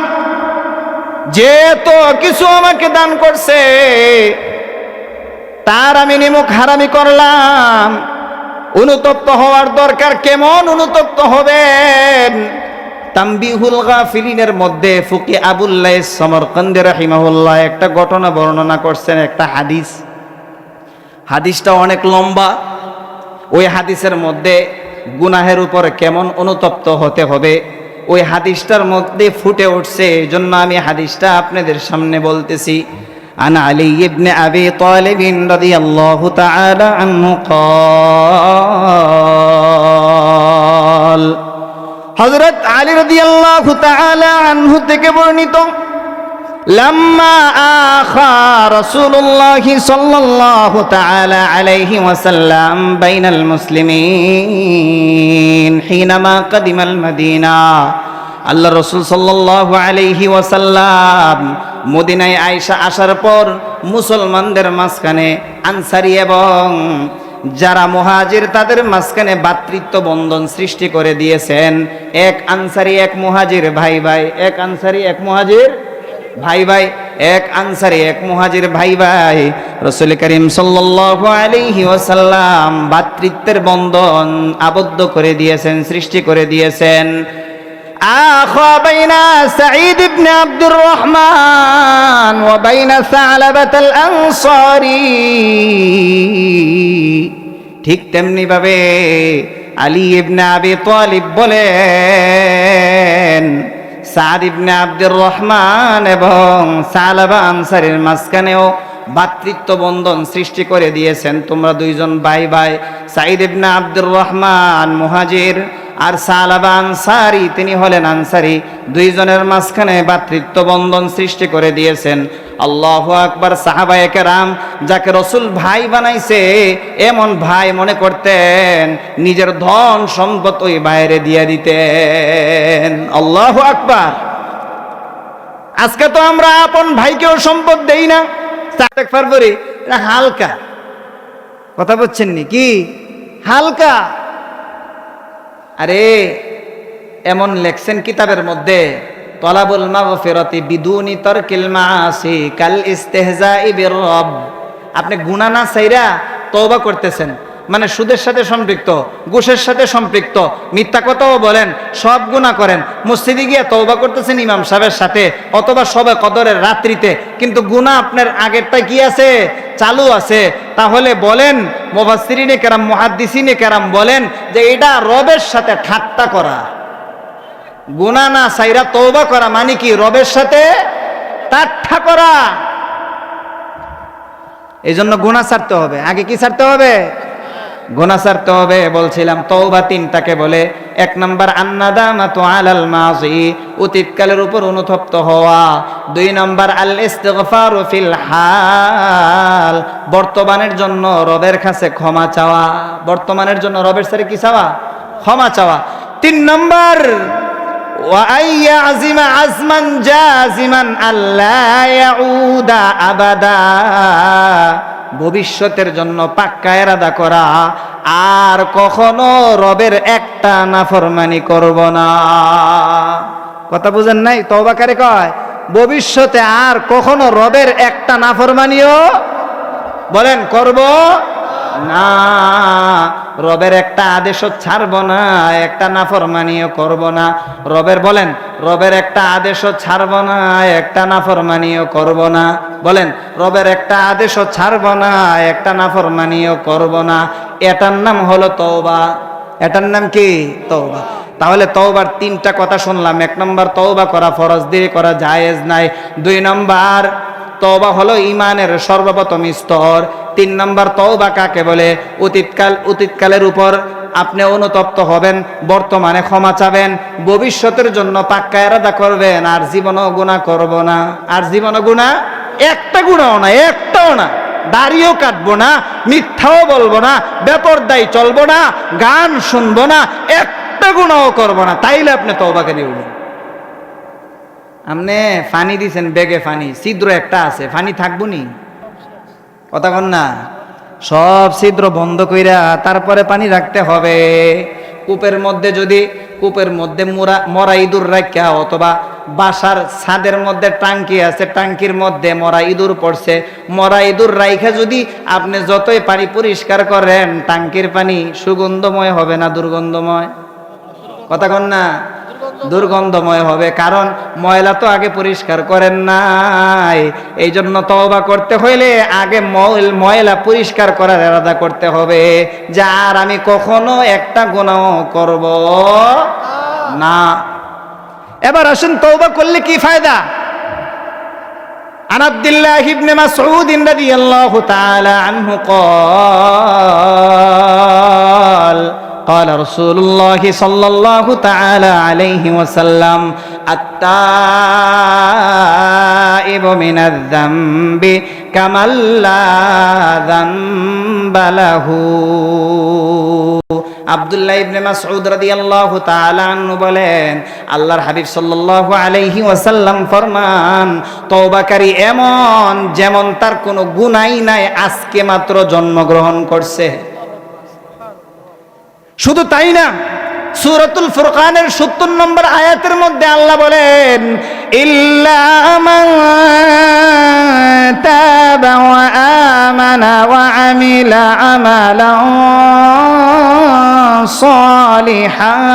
যে তো কিছু আমাকে দান করছে, তার আমি নিমুখ হারামি করলাম। অনুতপ্ত হওয়ার দরকার। কেমন অনুতপ্ত হবেন? তানবিহুল গাফিলিনের মধ্যে ফকি আবুল্লাহ সমরকন্দি রাহিমাহুল্লাহ একটা ঘটনা বর্ণনা করছেন, একটা হাদিস। হাদিসটা অনেক লম্বা। ওই হাদিসের মধ্যে গুনাহের উপর কেমন অনুতপ্ত হতে হবে ওই হাদিসটার মধ্যে ফুটে উঠছে। এই জন্য আমি হাদিসটা আপনাদের সামনে বলতেছি। عن علي بن أبي طالب رضي الله تعالى عنه قال হযরত আলী রাদিয়াল্লাহু তাআলা আনহু থেকে বর্ণিত, লাম্মা আখা রাসূলুল্লাহ সাল্লাল্লাহু তাআলা আলাইহি ওয়াসাল্লাম বাইনাল মুসলিমিন হিনামা কাদিমাল মদিনা। আল্লাহ রাসূল সাল্লাল্লাহু আলাইহি ওয়াসাল্লাম মদিনায় আয়েশা আসার পর মুসলমানদের মাঝখানে আনসারী এবং যারা মুহাজির তাদের মাঝখানে ভ্রাতৃত্ব বন্ধন সৃষ্টি করে দিয়েছেন। এক আনসারী এক মুহাজির ভাই ভাই, এক আনসারী এক মুহাজির ভাই ভাই, এক আনসারী এক মুহাজির ভাই ভাই। রাসূল করিম সাল্লাল্লাহু আলাইহি ওয়াসাল্লাম ভ্রাতৃত্বের বন্ধন আবদ্ধ করে দিয়েছেন, সৃষ্টি করে দিয়েছেন। আখা বাইনা সাঈদ ইবনে আব্দুর রহমান ওয়া বাইনা সালাবাতাল আনসারী। ঠিক তেমনি ভাবে আলী ইবনে আবি তালিব বলেন সাদ ইবনে আব্দুর রহমান এবং সালাবা আনসারীর মাঝখানেও ভ্রাতৃত্ব বন্ধন সৃষ্টি করে দিয়েছেন। তোমরা দুইজন ভাই ভাই, সাঈদ ইবনে আব্দুর রহমান মুহাজির আর সালাবা আনসারী তিনি হলেন আনসারী। দুইজনের মাঝখানে ভ্রাতৃত্ব বন্ধন সৃষ্টি করে দিয়েছেন। আল্লাহু আকবার। সাহাবায়ে কেরাম যাকে রাসূল ভাই বানাইছে এমন ভাই মনে করতেন, নিজের ধন সম্পদ ওই বাইরে দিয়ে দিতেন। আল্লাহু আকবার। আজকে তো আমরা আপন ভাইকেও সম্পদ দেই না। ফারবরি হালকা কথা বলছেন নি কি? হালকা। আরে এমন লেখছেন কিতাবের মধ্যে, তলাবুল মাগফিরাতি বিদুনি তারকিল মাআসি কাল ইস্তিহজাই বির রব। আপনি গুনাহ না চাইরা তওবা করতেছেন, মানে সুদের সাথে সম্পৃক্ত, ঘুষের সাথে সম্পৃক্ত, মিথ্যা কথাও বলেন, সব গুনাহ করেন, মসজিদে গিয়ে তওবা করতেছেন ইমাম সাহেবের সাথে অথবা শবে কদরের রাত্রিতে, কিন্তু গুনাহ আপনার আগেরটা কি আছে? চালু আছে। তাহলে বলেন মুফাসসিরিনে কেরাম, মুহাদ্দিসিনে কেরাম বলেন যে এটা রবের সাথে ঠাট্টা করা। গুনাহ না চাইরা তওবা করা মানে কি? রবের সাথে ঠাট্টা করা। এই জন্য গুনাহ ছাড়তে হবে। আগে কি ছাড়তে হবে? গুনাহ ছাড়তে হবে। বলছিলাম তওবা তিনটাকে বলে। এক নাম্বার আন্নাদামাতু আলাল মাযি, অতীতকালের উপর অনুতপ্ত হওয়া। দুই নাম্বার আল ইস্তিগফারু ফিল হাল, বর্তমানের জন্য রবের কাছে ক্ষমা চাওয়া। বর্তমানের জন্য রবের কাছে কি চাওয়া? ক্ষমা চাওয়া। তিন নাম্বার ওয়া আইয়াযিমা আজমান জাযিমান আল্লা ইয়াউদা আবাদা, ভবিষ্যতের জন্য পাক্কা ইরাদা করা, আর কখনো রবের একটা নাফরমানি করব না। কথা বুঝেন নাই? তওবা কারে কয়? ভবিষ্যতে আর কখনো রবের একটা নাফরমানিও বলেন করব না। রবের একটা আদেশও ছাড়ব না, একটা নাফরমানিও করব না। রবের বলেন, রবের একটা আদেশও ছাড়ব না, একটা নাফরমানিও করব না। বলেন, রবের একটা আদেশও ছাড়ব না, একটা নাফরমানিও করব না। এটার নাম হলো তওবা। এটার নাম কি? তওবা। তাহলে তওবার তিনটা কথা শুনলাম। এক নম্বর, তওবা করা ফরজ, দেরি করা জায়েজ নাই। দুই নম্বর, তওবা হলো ঈমানের সর্বপ্রথম স্তর। 3 নম্বর তওবা কাকে বলে? অতীতকালের উপর আপনি অনুতপ্ত হবেন, বর্তমানে ক্ষমা চাবেন, ভবিষ্যতের জন্য পাক্কা ইরাদা করবেন, আর জীবনও গুনাহ করব না। আর জীবনও গুনাহ, একটা গুনাহও না, একটাও না। দাড়িও কাটবো না, মিথ্যাও বলবো না, বেপরদাই চলবো না, গান শুনবো না, একটা গুনাহও করবো না। তাইলে আপনি তওবাকে নিবেন। আপনি ফানি দিছেন বেগে, ফানি ছিদ্র একটা আছে, ফানি থাকবো নি? কথা কন না। সব ছিদ্র বন্ধ কইরা তারপরে পানি রাখতে হবে। কূপের মধ্যে মরা ইঁদুর রাখা, অথবা বাসার ছাদের মধ্যে টাঙ্কি আছে, টাঙ্কির মধ্যে মরা ইঁদুর পড়ছে, মরা ইঁদুর রাইখা যদি আপনি যতই পানি পরিষ্কার করেন, টাঙ্কির পানি সুগন্ধময় হবে না দুর্গন্ধময়? কথা কন না। দুর্গন্ধময় হবে, কারণ ময়লা তো আগে পরিষ্কার করেন নাই। এই জন্য তওবা করতে হইলে আগে ময়লা পরিষ্কার করার ইরাদা করতে হবে, যে আর আমি কখনো একটা গুনাহ করব না। এবার আসুন, তওবা করলে কি ফায়দা? আন আব্দুল্লাহ ইবনে মাসউদ রাদিয়াল্লাহু তাআলা আনহু قال قال رسول الله صلى الله تعالى عليه وسلم التائب من الذنب كمن لا ذنب له। আব্দুল্লাহ ইবনে মাসউদ রাদিয়াল্লাহু তাআলা আনহু বলেন, আল্লাহর হাবিব সাল্লাল্লাহু আলাইহি ওয়াসাল্লাম ফরমান, তওবাকারী এমন যেমন তার কোনো গুনাহই নাই, আজকে মাত্র জন্মগ্রহণ করছে। শুধু তাই না, সূরাতুল ফুরকানের 70 নম্বর আয়াতের মধ্যে আল্লাহ বলেন, ইল্লা মান তাবা ওয়া আমানা ওয়া আমিলা আমালান সালিহান,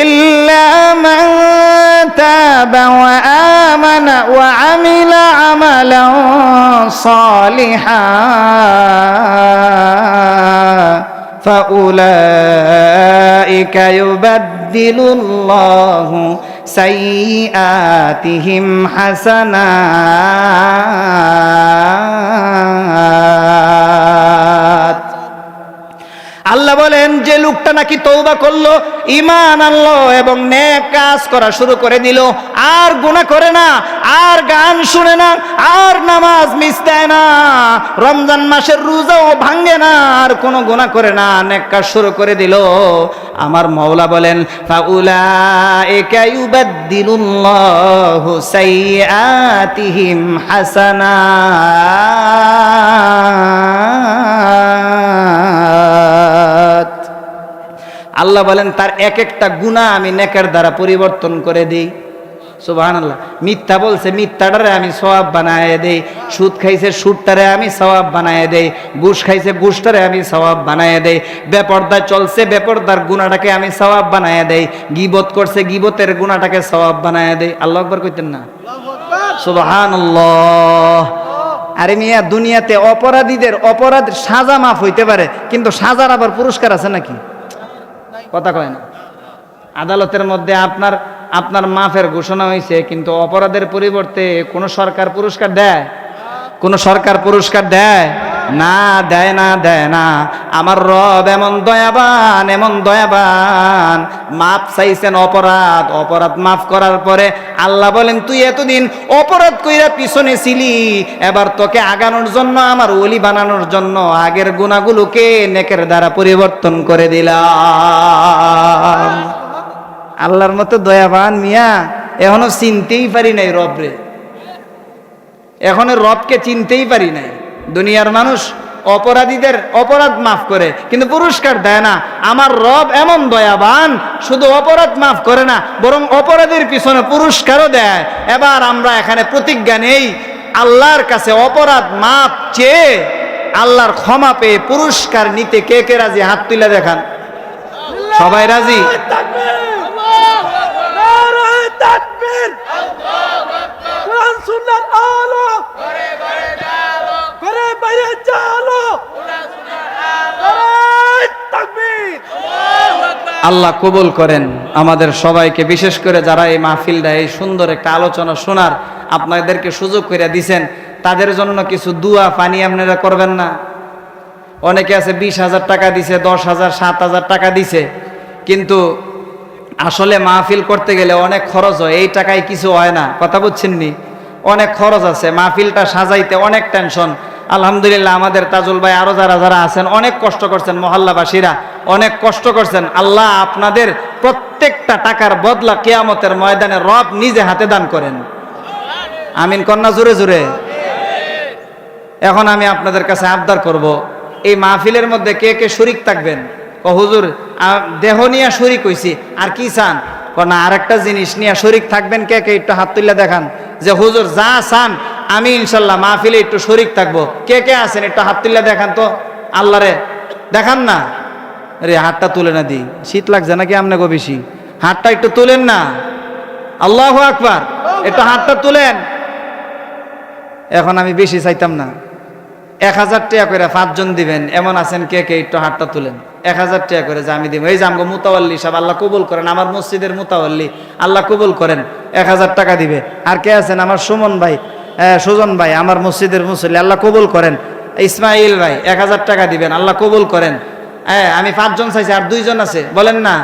ইল্লা মান তাবা ওয়া আমানা ওয়া আমিলা আমালান সালিহান فأولئك يبدل الله سيئاتهم حسنات। আল্লাহ বলেন, যে লোকটা নাকি তওবা করলো, ঈমান আনলো এবং নেক কাজ করা শুরু করে দিল, আর গুনাহ করে না, আর গান শুনে না, আর নামাজ মিস দেয় না, রমজান মাসের রোজাও ভাঙে না, আর কোনো গুনাহ করে না, নেক কাজ শুরু করে দিল, আমার মাওলা বলেন, ফাউলাইকা ইউবাদদিলুল্লাহু সাইয়্যাতিহিম হাসানাত। আল্লাহ বলেন, তার এক একটা গুনাহ আমি নেকের দ্বারা পরিবর্তন করে দিই। সুবহানাল্লাহ। মিথ্যা বলছে, মিথ্যাটারে আমি সওয়াব বানায় দেই। সুদ খাইছে, সুদটারে আমি সওয়াব বানায় দেই। ঘুষ খাইছে, ঘুষটারে আমি সওয়াব বানায় দেই। বেপরদা চলছে, বেপরদার গুনাহটাকে আমি সওয়াব বানায় দেই। গীবত করছে, গীবতের গুনাহটাকে সওয়াব বানায় দেই। আল্লাহু আকবার কইতেন না? সুবহানাল্লাহ। আরে মিয়া, দুনিয়াতে অপরাধীদের অপরাধ সাজা মাফ হইতে পারে, কিন্তু সাজার আবার পুরস্কার আছে নাকি? কথা কয় না। আদালতের মধ্যে আপনার মাফের ঘোষণা হয়েছে, কিন্তু অপরাধের পরিবর্তে কোন সরকার পুরস্কার দেয়? কোন সরকার পুরস্কার দেয় না? দেয় না, দেয় না। আমার রব এমন দয়াবান, এমন দয়াবান, মাপ চাইছেন অপরাধ মাফ করার পরে আল্লাহ বলেন, তুই এতদিন অপরাধ কইরা পিছনে ছিলি, এবার তোকে আগানোর জন্য, আমার ওলি বানানোর জন্য আগের গুনাহগুলোকে নেকের দ্বারা পরিবর্তন করে দিলাম। আল্লাহর মতো দয়াবান মিয়া এখনো চিনতেই পারি নাই রবরে, এখনো রবকে চিনতেই পারি নাই। দুনিয়ার মানুষ অপরাধীদের অপরাধ মাফ করে, কিন্তু পুরস্কার দেয় না। আমার রব এমন দয়াবান, শুধু অপরাধ মাফ করে না, বরং অপরাধের পিছনে পুরস্কারও দেয়। এবার আমরা এখানে প্রতিজ্ঞা নেই, আল্লাহর কাছে অপরাধ মাফ চেয়ে আল্লাহর ক্ষমা পেয়ে পুরস্কার নিতে কে কে রাজি? হাত তুলে দেখান। সবাই রাজি? আল্লাহ কবুল করেন আমাদের সবাইকে, বিশেষ করে যারা এই মাহফিলটা, এই সুন্দর একটা আলোচনা শোনার আপনাদেরকে সুযোগ করে দিছেন, তাদের জন্য কিছু দুয়া পানি আপনারা করবেন না? অনেকে আছে 20,000 টাকা দিছে, 10,000, 7,000 টাকা দিছে, কিন্তু আসলে মাহফিল করতে গেলে অনেক খরচ হয়, এই টাকায় কিছু হয় না। কথা বুঝছেননি? অনেক খরচ আছে, মাহফিলটা সাজাইতে অনেক টেনশন। আলহামদুলিল্লাহ আমাদের তাজুল ভাই আরো যারা যারা আছেন অনেক কষ্ট করছেন, মহল্লাবাসীরা অনেক কষ্ট করছেন। আল্লাহ আপনাদের প্রত্যেকটা টাকার বদলা কিয়ামতের ময়দানে রব নিজে হাতে দান করেন। আমিন কন্যা জোরে জোরে। এখন আমি আপনাদের কাছে আবদার করব, এই মাহফিলের মধ্যে কে কে শরীক থাকবেন? ও হুজুর দেহ নিয়ে শরীক হইছি, আর কি চান? না, আরেকটা জিনিস নিয়ে শরীক থাকবেন। কে কে একটু হাত তুলে দেখান যে হুজুর যা চান আমি ইনশাল্লাহ মাহফিলে একটু শরীক থাকবো। কে কে আছেন একটু হাত তুলে দেখান তো, আল্লাহরে দেখান না। রে হাতটা তুলে না দি, শীত লাগছে নাকি আপনাকে বেশি? হাতটা একটু তুলেন না। আল্লাহু আকবার, একটু হাতটা তুলেন। এখন আমি বেশি চাইতাম না, 1,000 টাকা করে 5 জন দিবেন এমন আছেন কে কে? একটু হাতটা তুলেন। 1,000 টাকা করে যে আমি দিব। এই যে আমগো মুতাওয়াল্লি সাহেব, আল্লাহ কবুল করেন, আমার মসজিদের মুতাওয়াল্লি, আল্লাহ কবুল করেন, 1,000 টাকা দিবে। আর কে আছেন? আমার সুমন ভাই, সুজন ভাই, আমার মসজিদের মুসল্লি, আল্লাহ কবুল করেন। ইসমাইল ভাই 1,000 টাকা দিবেন, আল্লাহ কবুল করেন। আমি 5 জন চাইছি, আর 2 জন আছে, বলেন না।